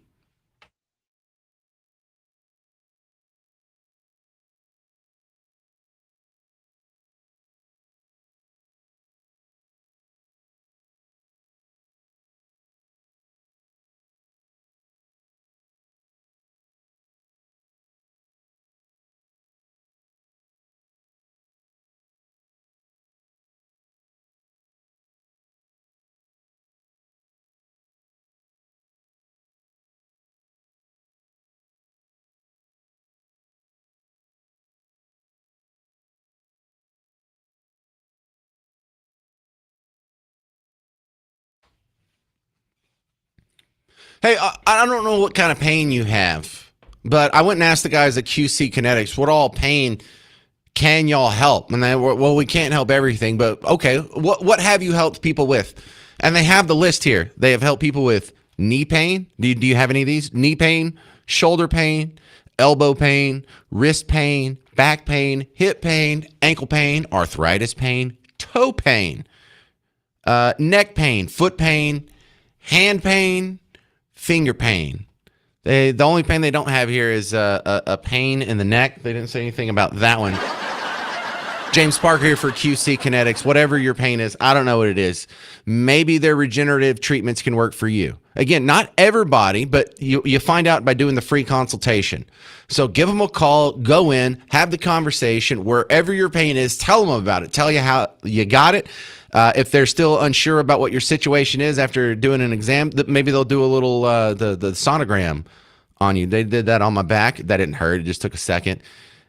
S1: Hey, I don't know what kind of pain you have, but I went and asked the guys at QC Kinetics, what all pain can y'all help? And they were, well, we can't help everything, but okay, what have you helped people with? And they have the list here. They have helped people with knee pain. Do you have any of these? Knee pain, shoulder pain, elbow pain, wrist pain, back pain, hip pain, ankle pain, arthritis pain, toe pain, neck pain, foot pain, hand pain, finger pain. The only pain they don't have here is a pain in the neck. They didn't say anything about that one. James Parker here for QC Kinetics. Whatever your pain is, I don't know what it is. Maybe their regenerative treatments can work for you. Again, not everybody, but you find out by doing the free consultation. So give them a call, go in, have the conversation. Wherever your pain is, tell them about it. Tell you how you got it. If they're still unsure about what your situation is after doing an exam, maybe they'll do a little the sonogram on you. They did that on my back. That didn't hurt. It just took a second.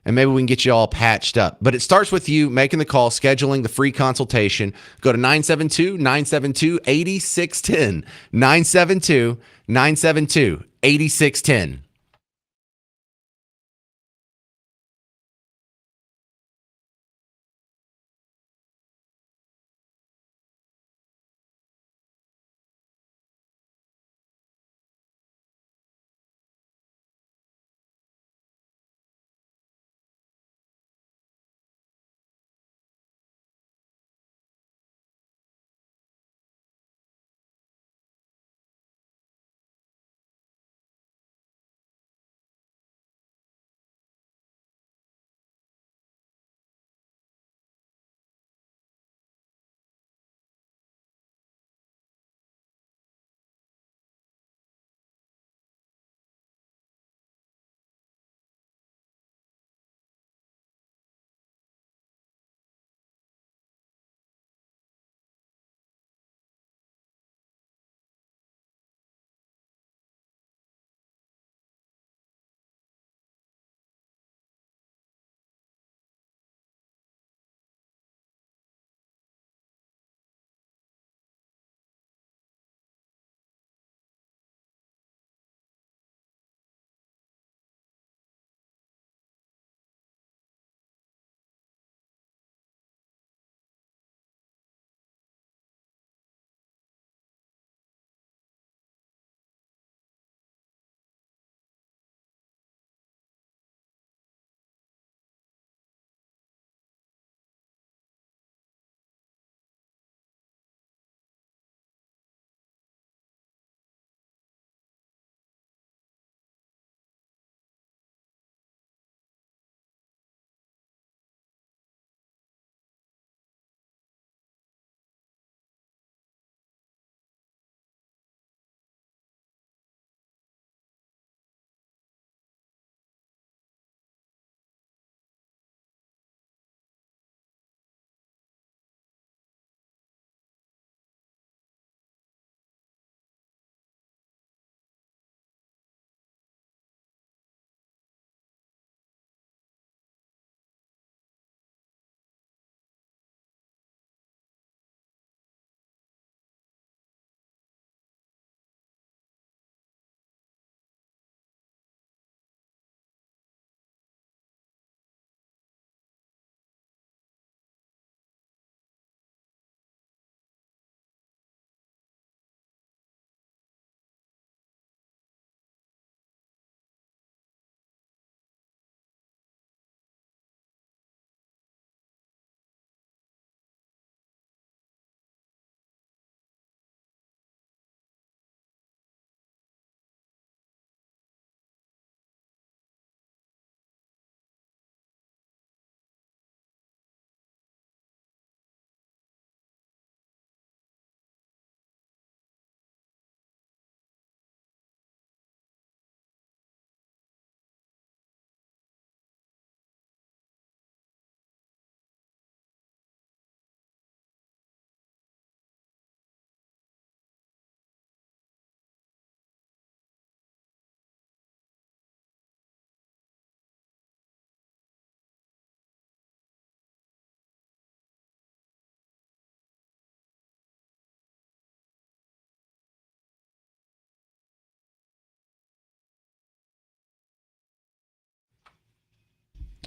S1: And maybe we can get you all patched up. But it starts with you making the call, scheduling the free consultation. Go to 972-972-8610. 972-972-8610.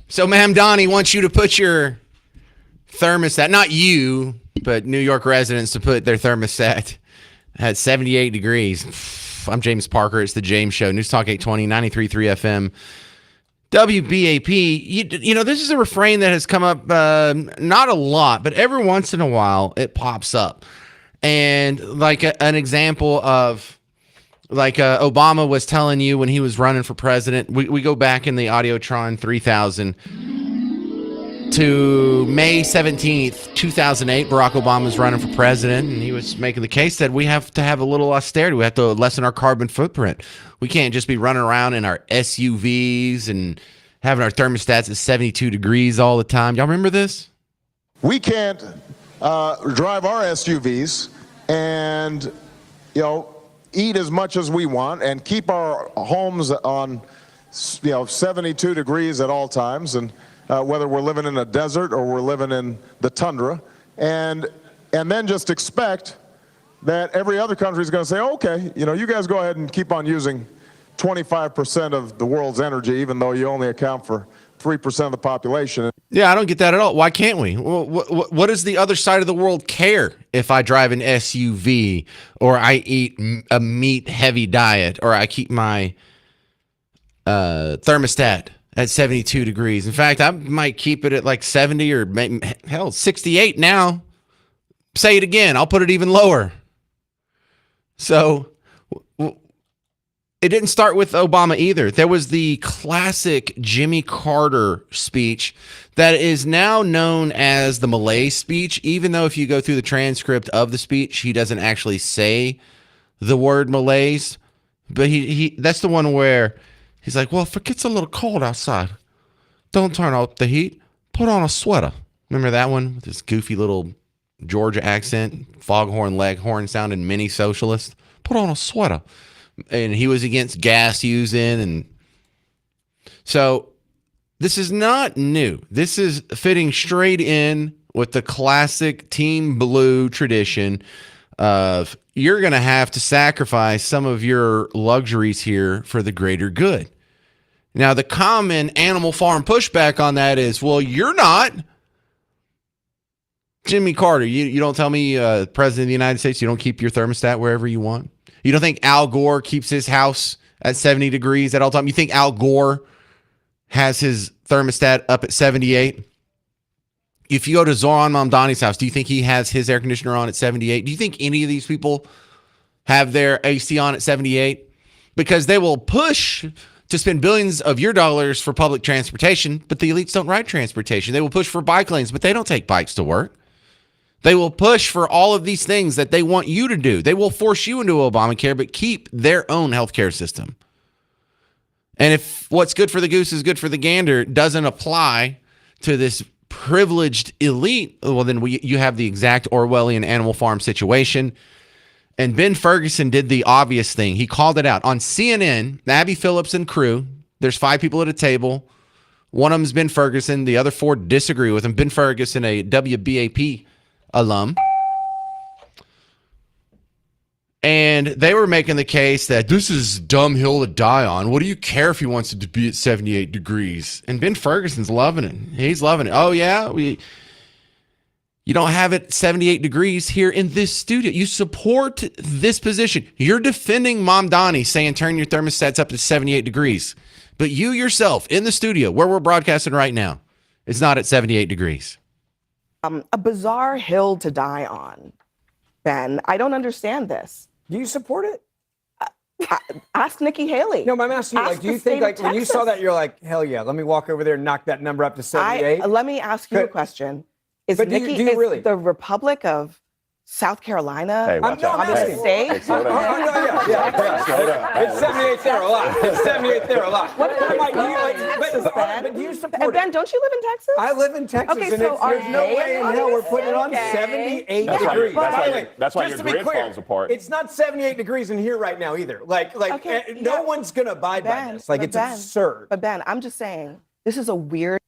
S1: So, Ma'am Donnie wants you to put your thermostat, not you, but New York residents to put their thermostat at 78 degrees. I'm James Parker. It's the James Show. News Talk 820, 93.3 FM. WBAP. You know, this is a refrain that has come up not a lot, but every once in a while it pops up. And like an example of like Obama was telling you when he was running for president, we go back in the Audiotron 3000 to May 17th, 2008. Barack Obama was running for president, and he was making the case that we have to have a little austerity. We have to lessen our carbon footprint. We can't just be running around in our SUVs and having our thermostats at 72 degrees all the time. Y'all remember this?
S5: We can't drive our SUVs and, eat as much as we want and keep our homes on, 72 degrees at all times, and whether we're living in a desert or we're living in the tundra, and then just expect that every other country is going to say, okay, you guys go ahead and keep on using 25% of the world's energy, even though you only account for 3% of the population.
S1: Yeah, I don't get that at all. Why can't we? What does the other side of the world care if I drive an SUV or I eat a meat-heavy diet or I keep my thermostat at 72 degrees? In fact, I might keep it at like 70 or maybe, hell, 68 now. Say it again. I'll put it even lower. So it didn't start with Obama either. There was the classic Jimmy Carter speech that is now known as the Malaise speech, even though if you go through the transcript of the speech, he doesn't actually say the word Malaise. But he that's the one where he's like, well, if it gets a little cold outside, don't turn up the heat. Put on a sweater. Remember that one with this goofy little Georgia accent, foghorn leghorn sounding mini socialist? Put on a sweater. And he was against gas using. And so this is not new. This is fitting straight in with the classic Team Blue tradition of you're going to have to sacrifice some of your luxuries here for the greater good. Now, the common Animal Farm pushback on that is, well, you're not. Jimmy Carter, you don't tell me, President of the United States, you don't keep your thermostat wherever you want. You don't think Al Gore keeps his house at 70 degrees at all time? You think Al Gore has his thermostat up at 78? If you go to Zoran Mamdani's house, do you think he has his air conditioner on at 78? Do you think any of these people have their AC on at 78? Because they will push to spend billions of your dollars for public transportation, but the elites don't ride transportation. They will push for bike lanes, but they don't take bikes to work. They will push for all of these things that they want you to do. They will force you into Obamacare, but keep their own healthcare system. And if what's good for the goose is good for the gander doesn't apply to this privileged elite, well, then you have the exact Orwellian Animal Farm situation. And Ben Ferguson did the obvious thing. He called it out. On CNN, Abby Phillips and crew, there's 5 people at a table. One of them is Ben Ferguson. The other 4 disagree with him. Ben Ferguson, a WBAP alum, and they were making the case that this is a dumb hill to die on. What do you care if he wants it to be at 78 degrees? And Ben Ferguson's loving it. He's loving it. Oh yeah, you don't have it 78 degrees here in this studio. You support this position. You're defending Mamdani, saying turn your thermostats up to 78 degrees, but you yourself in the studio where we're broadcasting right now, it's not at 78 degrees.
S10: A bizarre hill to die on, Ben. I don't understand this.
S6: Do you support it?
S10: Ask Nikki Haley.
S6: No, but I'm asking you, do you think, when you saw that, you're like, hell yeah, let me walk over there and knock that number up to 78?
S10: Let me ask you a question. Is Nikki really? The Republic of South Carolina?
S6: Hey,
S10: on the stage?
S6: It's 78 there a lot. It's 78 there a lot.
S10: What
S6: but do you support
S10: Ben, don't you live in Texas?
S6: I live in Texas,
S10: okay,
S6: and
S10: so
S6: there's no way in hell we're putting it on 78 degrees.
S7: That's why your grid falls apart.
S6: It's not 78 degrees in here right now either. No one's going to abide by this. It's absurd.
S10: But Ben, I'm just saying, this is a weird.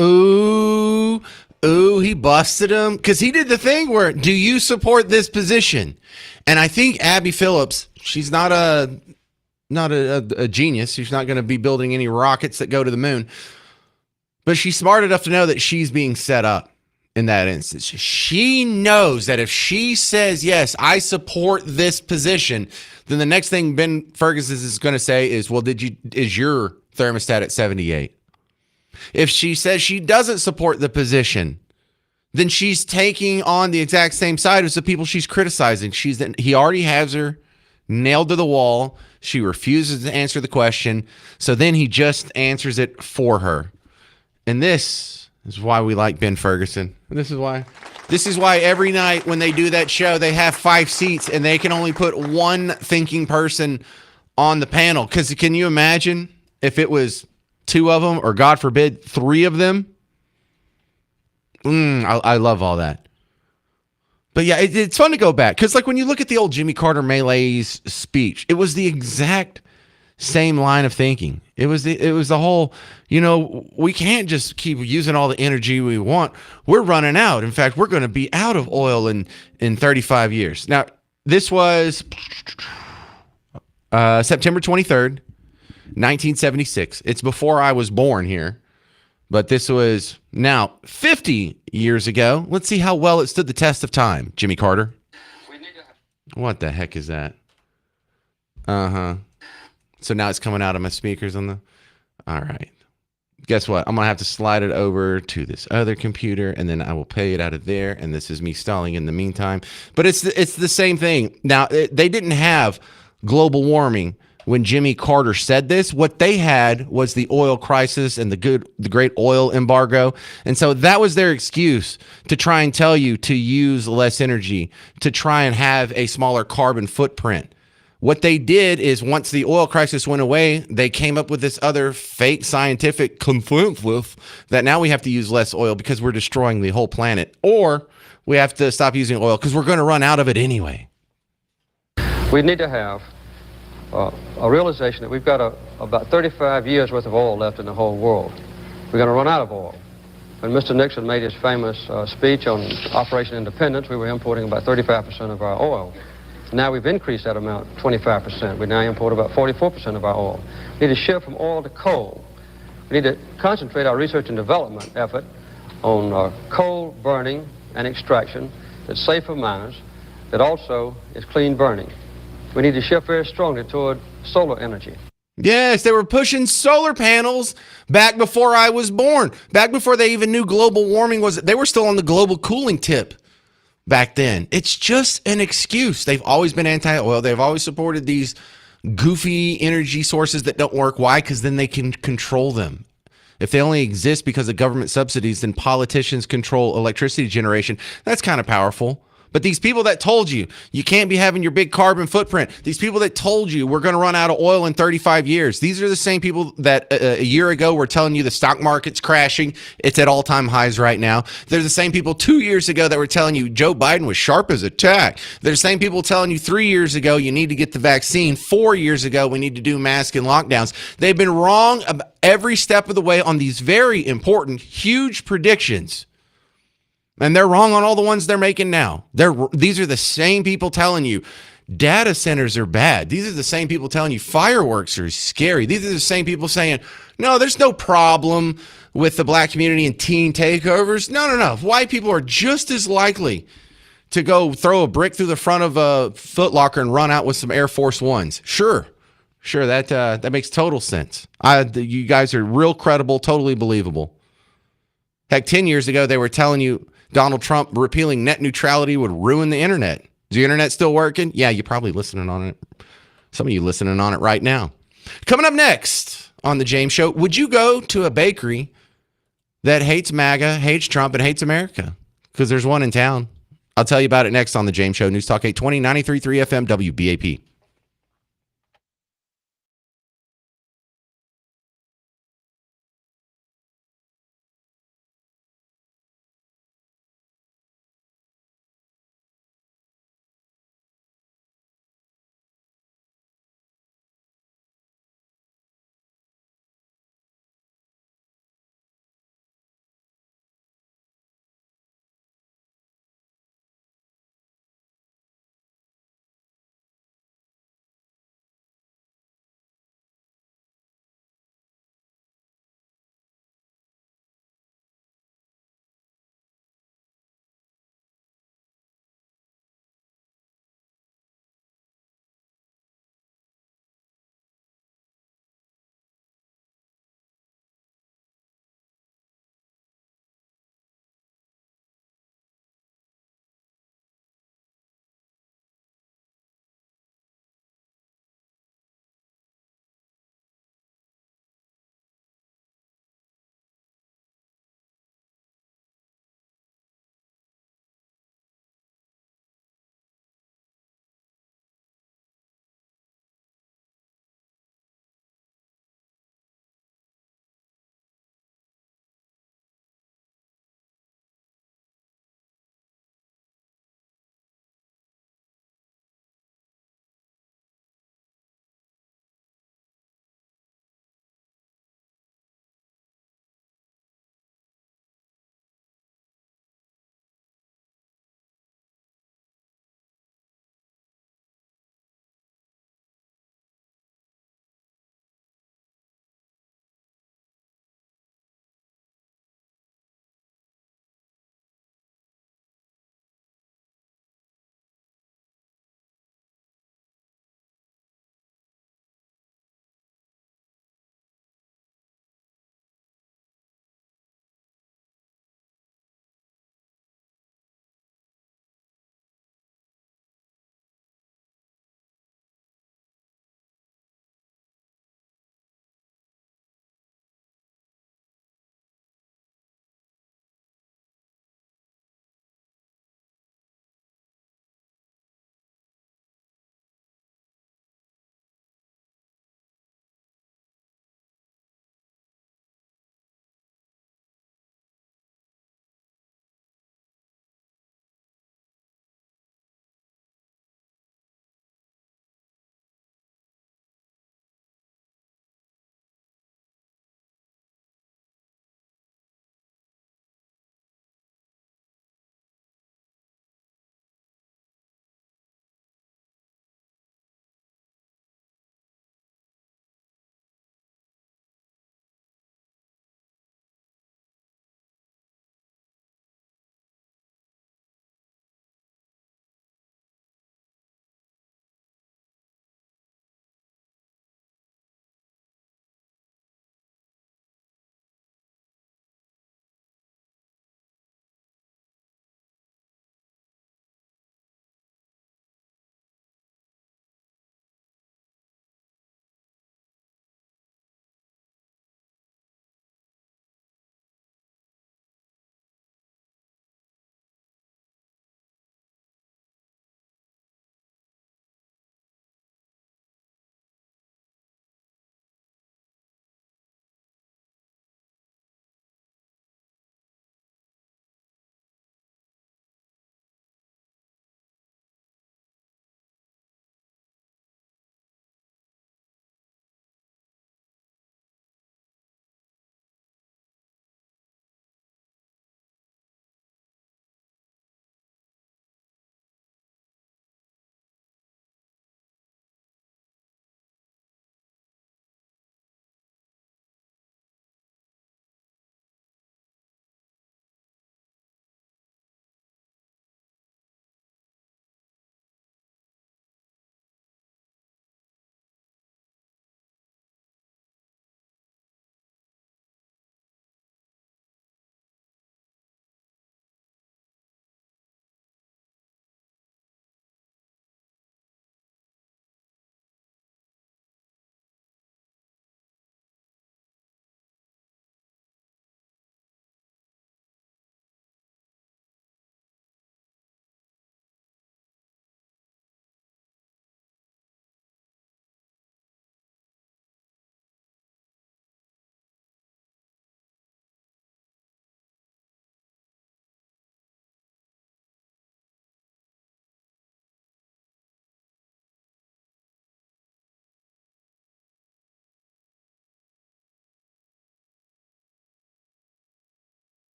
S1: Ooh, he busted him because he did the thing where, do you support this position? And I think Abby Phillips, she's not a genius. She's not going to be building any rockets that go to the moon. But she's smart enough to know that she's being set up in that instance. She knows that if she says, yes, I support this position, then the next thing Ben Ferguson is going to say is, well, is your thermostat at 78? If she says she doesn't support the position, then she's taking on the exact same side as the people she's criticizing. He already has her nailed to the wall. She refuses to answer the question. So then he just answers it for her. And this is why we like Ben Ferguson. This is why every night when they do that show, they have 5 seats and they can only put one thinking person on the panel. Because can you imagine if it was 2 of them, or God forbid, 3 of them? I love all that. But yeah, it's fun to go back. Because like when you look at the old Jimmy Carter Melee's speech, it was the exact same line of thinking. It was the whole, we can't just keep using all the energy we want. We're running out. In fact, we're going to be out of oil in 35 years. Now, this was September 23rd, 1976. It's before I was born here. But this was now 50 years ago. Let's see how well it stood the test of time, Jimmy Carter. What the heck is that? So now it's coming out of my speakers on the... All right. Guess what? I'm going to have to slide it over to this other computer, and then I will pay it out of there, and this is me stalling in the meantime. But it's the same thing. Now, they didn't have global warming when Jimmy Carter said this. What they had was the oil crisis and the great oil embargo. And so that was their excuse to try and tell you to use less energy, to try and have a smaller carbon footprint. What they did is once the oil crisis went away, they came up with this other fake scientific consensus that now we have to use less oil because we're destroying the whole planet, or we have to stop using oil because we're going to run out of it anyway.
S8: We need to have a realization that we've got about 35 years worth of oil left in the whole world. We're going to run out of oil. When Mr. Nixon made his famous speech on Operation Independence, we were importing about 35% of our oil. Now we've increased that amount 25%. We now import about 44% of our oil. We need to shift from oil to coal. We need to concentrate our research and development effort on coal burning and extraction that's safe for miners, that also is clean burning. We need to shift very strongly toward solar energy.
S1: Yes, they were pushing solar panels back before I was born, back before they even knew global warming was. They were still on the global cooling tip back then. It's just an excuse. They've always been anti-oil. They've always supported these goofy energy sources that don't work. Why? Because then they can control them. If they only exist because of government subsidies, then politicians control electricity generation. That's kind of powerful. But these people that told you can't be having your big carbon footprint, these people that told you we're going to run out of oil in 35 years, these are the same people that a year ago were telling you the stock market's crashing. It's at all-time highs right now. They're the same people 2 years ago that were telling you Joe Biden was sharp as a tack. They're the same people telling you 3 years ago you need to get the vaccine. 4 years ago we need to do mask and lockdowns. They've been wrong every step of the way on these very important, huge predictions. And they're wrong on all the ones they're making now. These are the same people telling you data centers are bad. These are the same people telling you fireworks are scary. These are the same people saying, no, there's no problem with the black community and teen takeovers. No. White people are just as likely to go throw a brick through the front of a Foot Locker and run out with some Air Force Ones. Sure, that makes total sense. You guys are real credible, totally believable. Heck, 10 years ago, they were telling you Donald Trump repealing net neutrality would ruin the internet. Is the internet still working? Yeah, you're probably listening on it. Some of you listening on it right now. Coming up next on The James Show, would you go to a bakery that hates MAGA, hates Trump, and hates America? Because there's one in town. I'll tell you about it next on The James Show. News Talk 820, 93.3 FM, WBAP.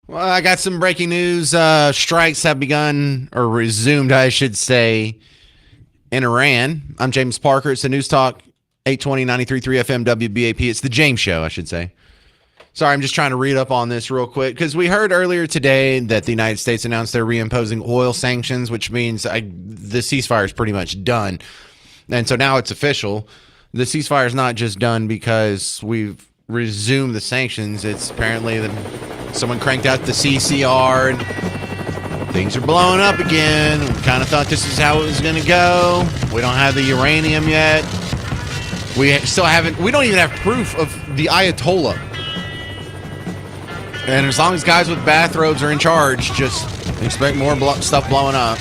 S1: Well, I got some breaking news. Strikes have begun, or resumed, I should say, in Iran. I'm James Parker. It's the News Talk 820 93.3 FM WBAP. It's the James Show, I should say. Sorry, I'm just trying to read up on this real quick because we heard earlier today that the United States announced they're reimposing oil sanctions, which means the ceasefire is pretty much done. And so now it's official. The ceasefire is not just done because we've resumed the sanctions. It's apparently that someone cranked out the CCR and things are blowing up again. We kind of thought this is how it was going to go. We don't have the uranium yet. We don't even have proof of the Ayatollah. And as long as guys with bathrobes are in charge, just expect more stuff blowing up.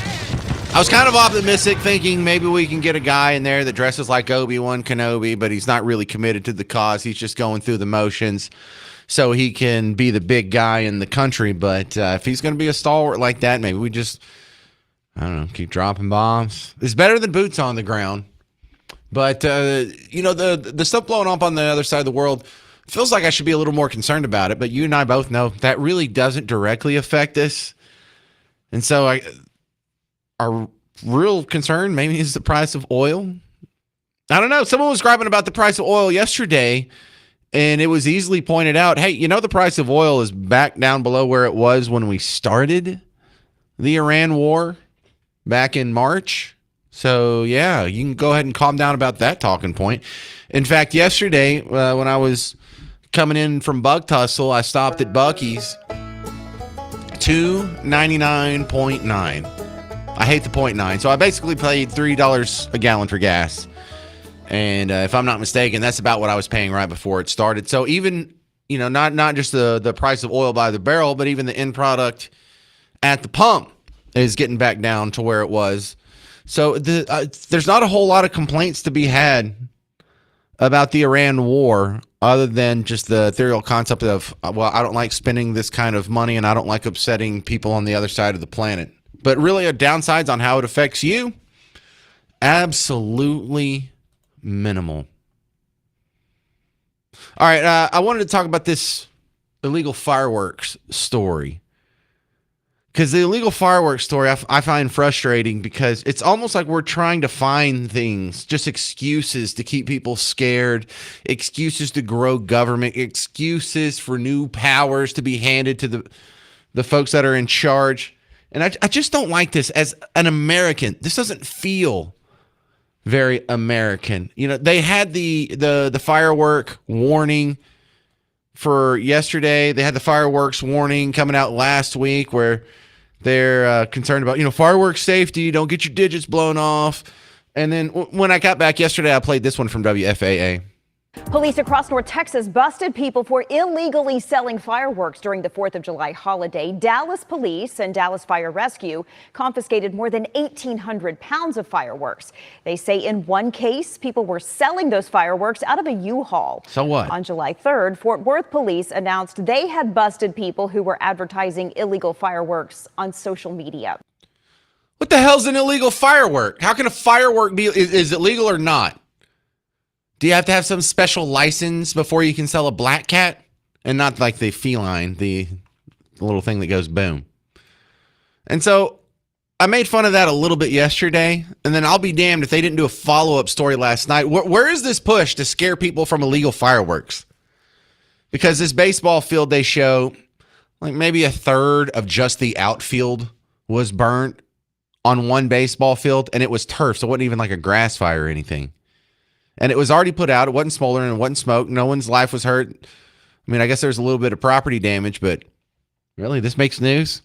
S1: I was kind of optimistic, thinking maybe we can get a guy in there that dresses like Obi-Wan Kenobi, but he's not really committed to the cause. He's just going through the motions so he can be the big guy in the country. But if he's going to be a stalwart like that, maybe we just, I don't know, keep dropping bombs. It's better than boots on the ground. But, the stuff blowing up on the other side of the world feels like I should be a little more concerned about it. But you and I both know that really doesn't directly affect us. And so our real concern maybe is the price of oil. I don't know. Someone was griping about the price of oil yesterday, and it was easily pointed out, hey, the price of oil is back down below where it was when we started the Iran war back in March. So, yeah, you can go ahead and calm down about that talking point. In fact, yesterday when I was coming in from Bug Tussle, I stopped at Buc-ee's, $2.99.9. I hate the 0.9. So I basically paid $3 a gallon for gas. And if I'm not mistaken, that's about what I was paying right before it started. So even, not just the price of oil by the barrel, but even the end product at the pump is getting back down to where it was. So there's not a whole lot of complaints to be had about the Iran war other than just the ethereal concept of, well, I don't like spending this kind of money and I don't like upsetting people on the other side of the planet. But really, downsides on how it affects you, absolutely minimal. All right, I wanted to talk about this illegal fireworks story. Because the illegal fireworks story I find frustrating because it's almost like we're trying to find things, just excuses to keep people scared, excuses to grow government, excuses for new powers to be handed to the folks that are in charge. And I just don't like this as an American. This doesn't feel very American. They had the firework warning for yesterday. They had the fireworks warning coming out last week where they're concerned about, fireworks safety. Don't get your digits blown off. And then when I got back yesterday, I played this one from WFAA.
S9: Police across North Texas busted people for illegally selling fireworks during the 4th of July holiday. Dallas police and Dallas Fire Rescue confiscated more than 1,800 pounds of fireworks. They say in one case, people were selling those fireworks out of a U-Haul.
S1: So what?
S9: On July 3rd, Fort Worth police announced they had busted people who were advertising illegal fireworks on social media.
S1: What the hell's an illegal firework? How can a firework be, is it legal or not? Do you have to have some special license before you can sell a black cat? And not like the feline, the little thing that goes boom. And so I made fun of that a little bit yesterday. And then I'll be damned if they didn't do a follow-up story last night. Where is this push to scare people from illegal fireworks? Because this baseball field they show, like maybe a third of just the outfield was burnt on one baseball field. And it was turf, so it wasn't even like a grass fire or anything. And it was already put out. It wasn't smoldering. It wasn't smoke. No one's life was hurt. I mean, I guess there's a little bit of property damage, but really, this makes news?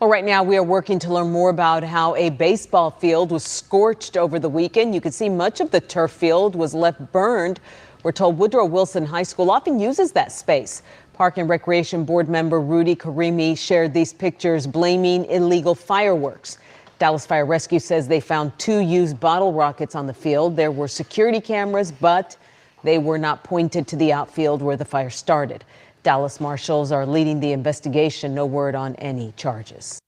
S11: Well, right now, we are working to learn more about how a baseball field was scorched over the weekend. You can see much of the turf field was left burned. We're told Woodrow Wilson High School often uses that space. Park and Recreation Board member Rudy Karimi shared these pictures blaming illegal fireworks. Dallas Fire Rescue says they found 2 used bottle rockets on the field. There were security cameras, but they were not pointed to the outfield where the fire started. Dallas marshals are leading the investigation. No word on any charges.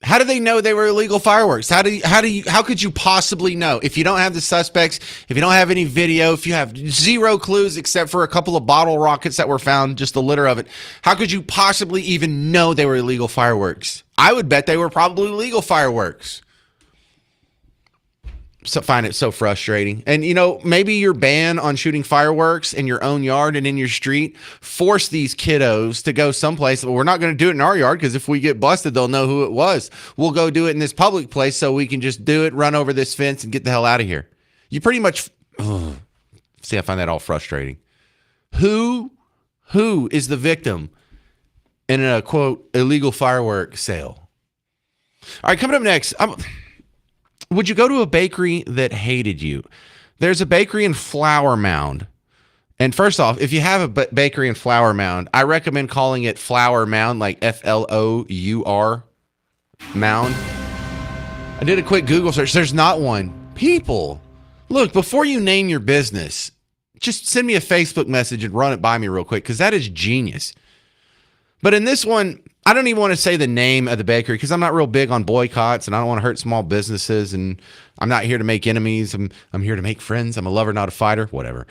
S1: How do they know they were illegal fireworks? How could you possibly know if you don't have the suspects, if you don't have any video, if you have zero clues except for a couple of bottle rockets that were found, just a litter of it? How could you possibly even know they were illegal fireworks? I would bet they were probably legal fireworks. So find it so frustrating. And, maybe your ban on shooting fireworks in your own yard and in your street force these kiddos to go someplace. Well, we're not going to do it in our yard because if we get busted, they'll know who it was. We'll go do it in this public place so we can just do it, run over this fence, and get the hell out of here. You pretty much... See, I find that all frustrating. Who is the victim in a, quote, illegal firework sale? All right, coming up next... Would you go to a bakery that hated you? There's a bakery in Flower Mound. And first off, if you have a bakery in Flower Mound, I recommend calling it Flower Mound, like Flour Mound. I did a quick Google search. There's not one. People, look, before you name your business, just send me a Facebook message and run it by me real quick, because that is genius. But in this one, I don't even want to say the name of the bakery because I'm not real big on boycotts and I don't want to hurt small businesses, and I'm not here to make enemies. I'm here to make friends. I'm a lover, not a fighter, whatever.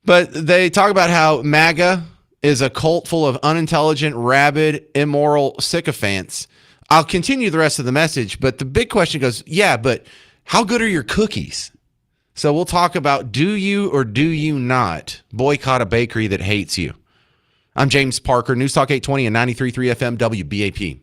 S1: But they talk about how MAGA is a cult full of unintelligent, rabid, immoral sycophants. I'll continue the rest of the message, but the big question goes, yeah, but how good are your cookies? So we'll talk about, do you or do you not boycott a bakery that hates you? I'm James Parker, News Talk 820 and 93.3 FM WBAP.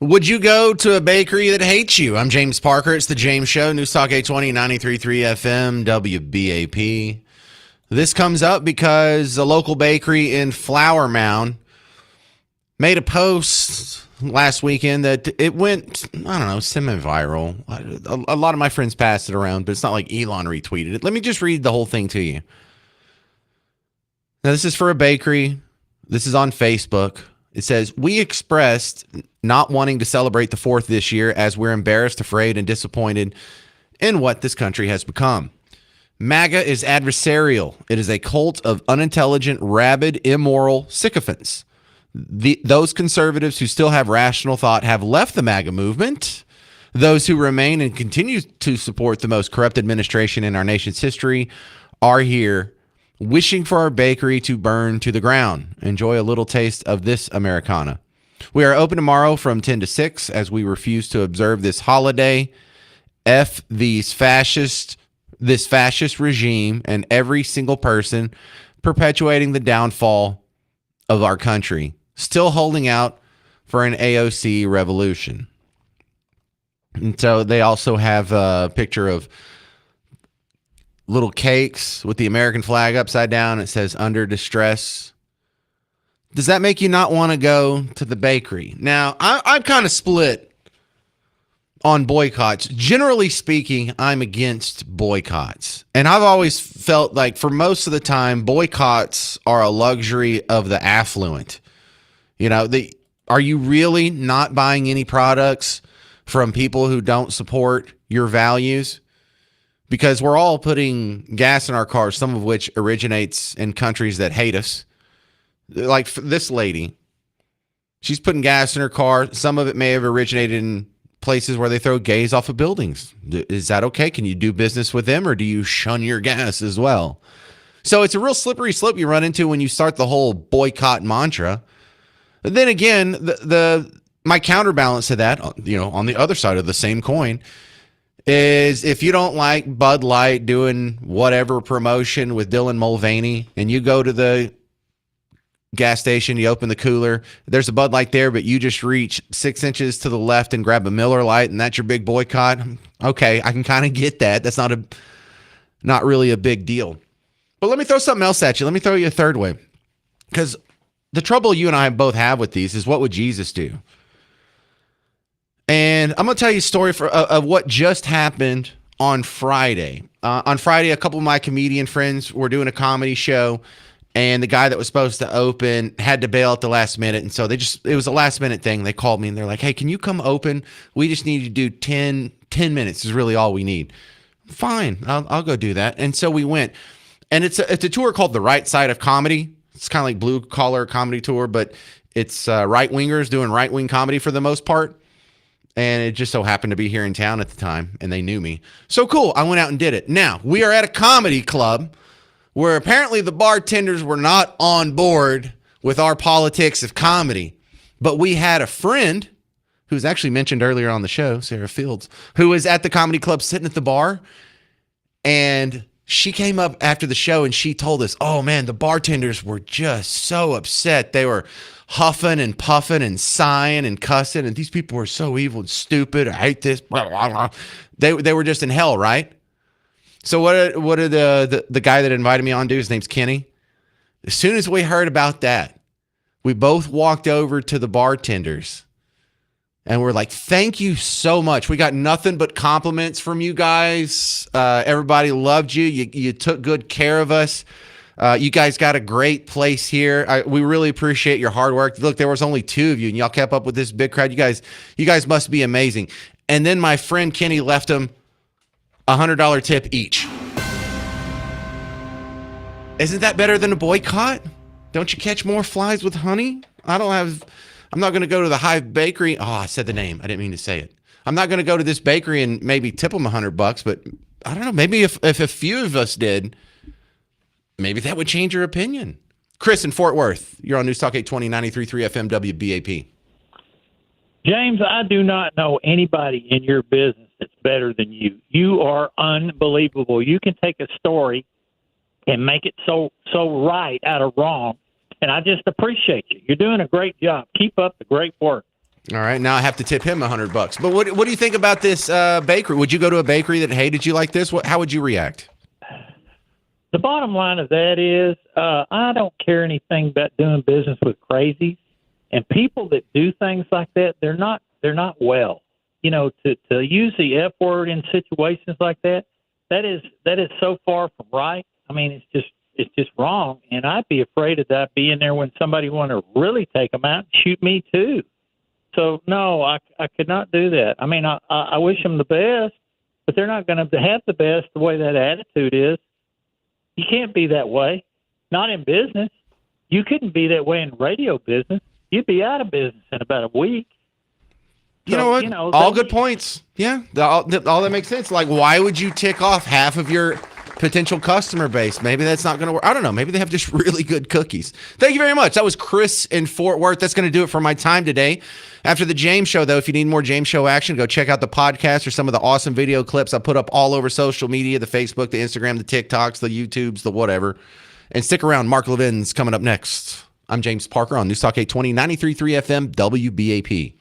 S1: Would you go to a bakery that hates you? I'm James Parker. It's the James Show. News Talk 820, 93.3 FM, WBAP. This comes up because a local bakery in Flower Mound made a post last weekend that it went, I don't know, semi-viral. A lot of my friends passed it around, but it's not like Elon retweeted it. Let me just read the whole thing to you. Now, this is for a bakery. This is on Facebook. It says, we expressed not wanting to celebrate the 4th this year as we're embarrassed, afraid, and disappointed in what this country has become. MAGA is adversarial. It is a cult of unintelligent, rabid, immoral sycophants. Those conservatives who still have rational thought have left the MAGA movement. Those who remain and continue to support the most corrupt administration in our nation's history are here, wishing for our bakery to burn to the ground. Enjoy a little taste of this Americana. We are open tomorrow from 10 to 6 as we refuse to observe this holiday. F this fascist regime and every single person perpetuating the downfall of our country. Still holding out for an AOC revolution. And so they also have a picture of little cakes with the American flag upside down. It says under distress. Does that make you not want to go to the bakery? Now, I'm kind of split on boycotts. Generally speaking, I'm against boycotts. And I've always felt like for most of the time, boycotts are a luxury of the affluent. You know, are you really not buying any products from people who don't support your values? Because we're all putting gas in our cars, some of which originates in countries that hate us. Like this lady, she's putting gas in her car. Some of it may have originated in places where they throw gays off of buildings. Is that okay? Can you do business with them, or do you shun your gas as well? So it's a real slippery slope you run into when you start the whole boycott mantra. But then again, my counterbalance to that, you know, on the other side of the same coin, is if you don't like Bud Light doing whatever promotion with Dylan Mulvaney, and you go to the gas station, you open the cooler, there's a Bud Light there, but you just reach 6 inches to the left and grab a Miller Lite, and that's your big boycott. Okay, I can kind of get that. That's not really a big deal. But let me throw something else at you. Let me throw you a third way. Because the trouble you and I both have with these is, what would Jesus do? And I'm going to tell you a story of what just happened on Friday. On Friday, a couple of my comedian friends were doing a comedy show, and the guy that was supposed to open had to bail at the last minute. And so it was a last minute thing. They called me and they're like, hey, can you come open? We just need you to do 10 minutes is really all we need. Fine, I'll go do that. And so we went. And it's a tour called The Right Side of Comedy. It's kind of like blue collar comedy tour, but it's right wingers doing right wing comedy for the most part. And it just so happened to be here in town at the time, and they knew me. So cool, I went out and did it. Now, we are at a comedy club where apparently the bartenders were not on board with our politics of comedy. But we had a friend who's actually mentioned earlier on the show, Sarah Fields, who was at the comedy club sitting at the bar. And she came up after the show and she told us, oh man, the bartenders were just so upset. They were huffing and puffing and sighing and cussing, and these people were so evil and stupid. I hate this. Blah, blah, blah. They were just in hell, right? So what did the guy that invited me on do? His name's Kenny. As soon as we heard about that, we both walked over to the bartenders and we're like, thank you so much. We got nothing but compliments from you guys. Everybody loved you. You took good care of us. You guys got a great place here. We really appreciate your hard work. Look, there was only 2 of you, and y'all kept up with this big crowd. You guys must be amazing. And then my friend Kenny left them $100 tip each. Isn't that better than a boycott? Don't you catch more flies with honey? I'm not going to go to the Hive Bakery. Oh, I said the name. I didn't mean to say it. I'm not going to go to this bakery and maybe tip them $100, but I don't know. Maybe if a few of us did, maybe that would change your opinion. Chris in Fort Worth, you're on News Talk 820, 93.3 FM WBAP.
S12: James, I do not know anybody in your business that's better than you. You are unbelievable. You can take a story and make it so right out of wrong, and I just appreciate you. You're doing a great job. Keep up the great work.
S1: All right, now I have to tip him $100. But what do you think about this bakery? Would you go to a bakery that hated you like this? How would you react?
S12: The bottom line of that is I don't care anything about doing business with crazies, and people that do things like that, they're not well. You know, to use the F word in situations like that is so far from right. I mean, it's just wrong, and I'd be afraid of that being there when somebody want to really take them out and shoot me too. So no, I could not do that. I mean, I wish them the best, but they're not going to have the best the way that attitude is. You can't be that way. Not in business. You couldn't be that way in radio business. You'd be out of business in about a week.
S1: You know what? All good points. Yeah, all that makes sense. Like, why would you tick off half of your potential customer base? Maybe that's not going to work. I don't know. Maybe they have just really good cookies. Thank you very much. That was Chris in Fort Worth. That's going to do it for my time today. After the James Show, though, if you need more James Show action, go check out the podcast or some of the awesome video clips I put up all over social media, the Facebook, the Instagram, the TikToks, the YouTubes, the whatever. And stick around. Mark Levin's coming up next. I'm James Parker on News Talk 820, 93.3 FM, WBAP.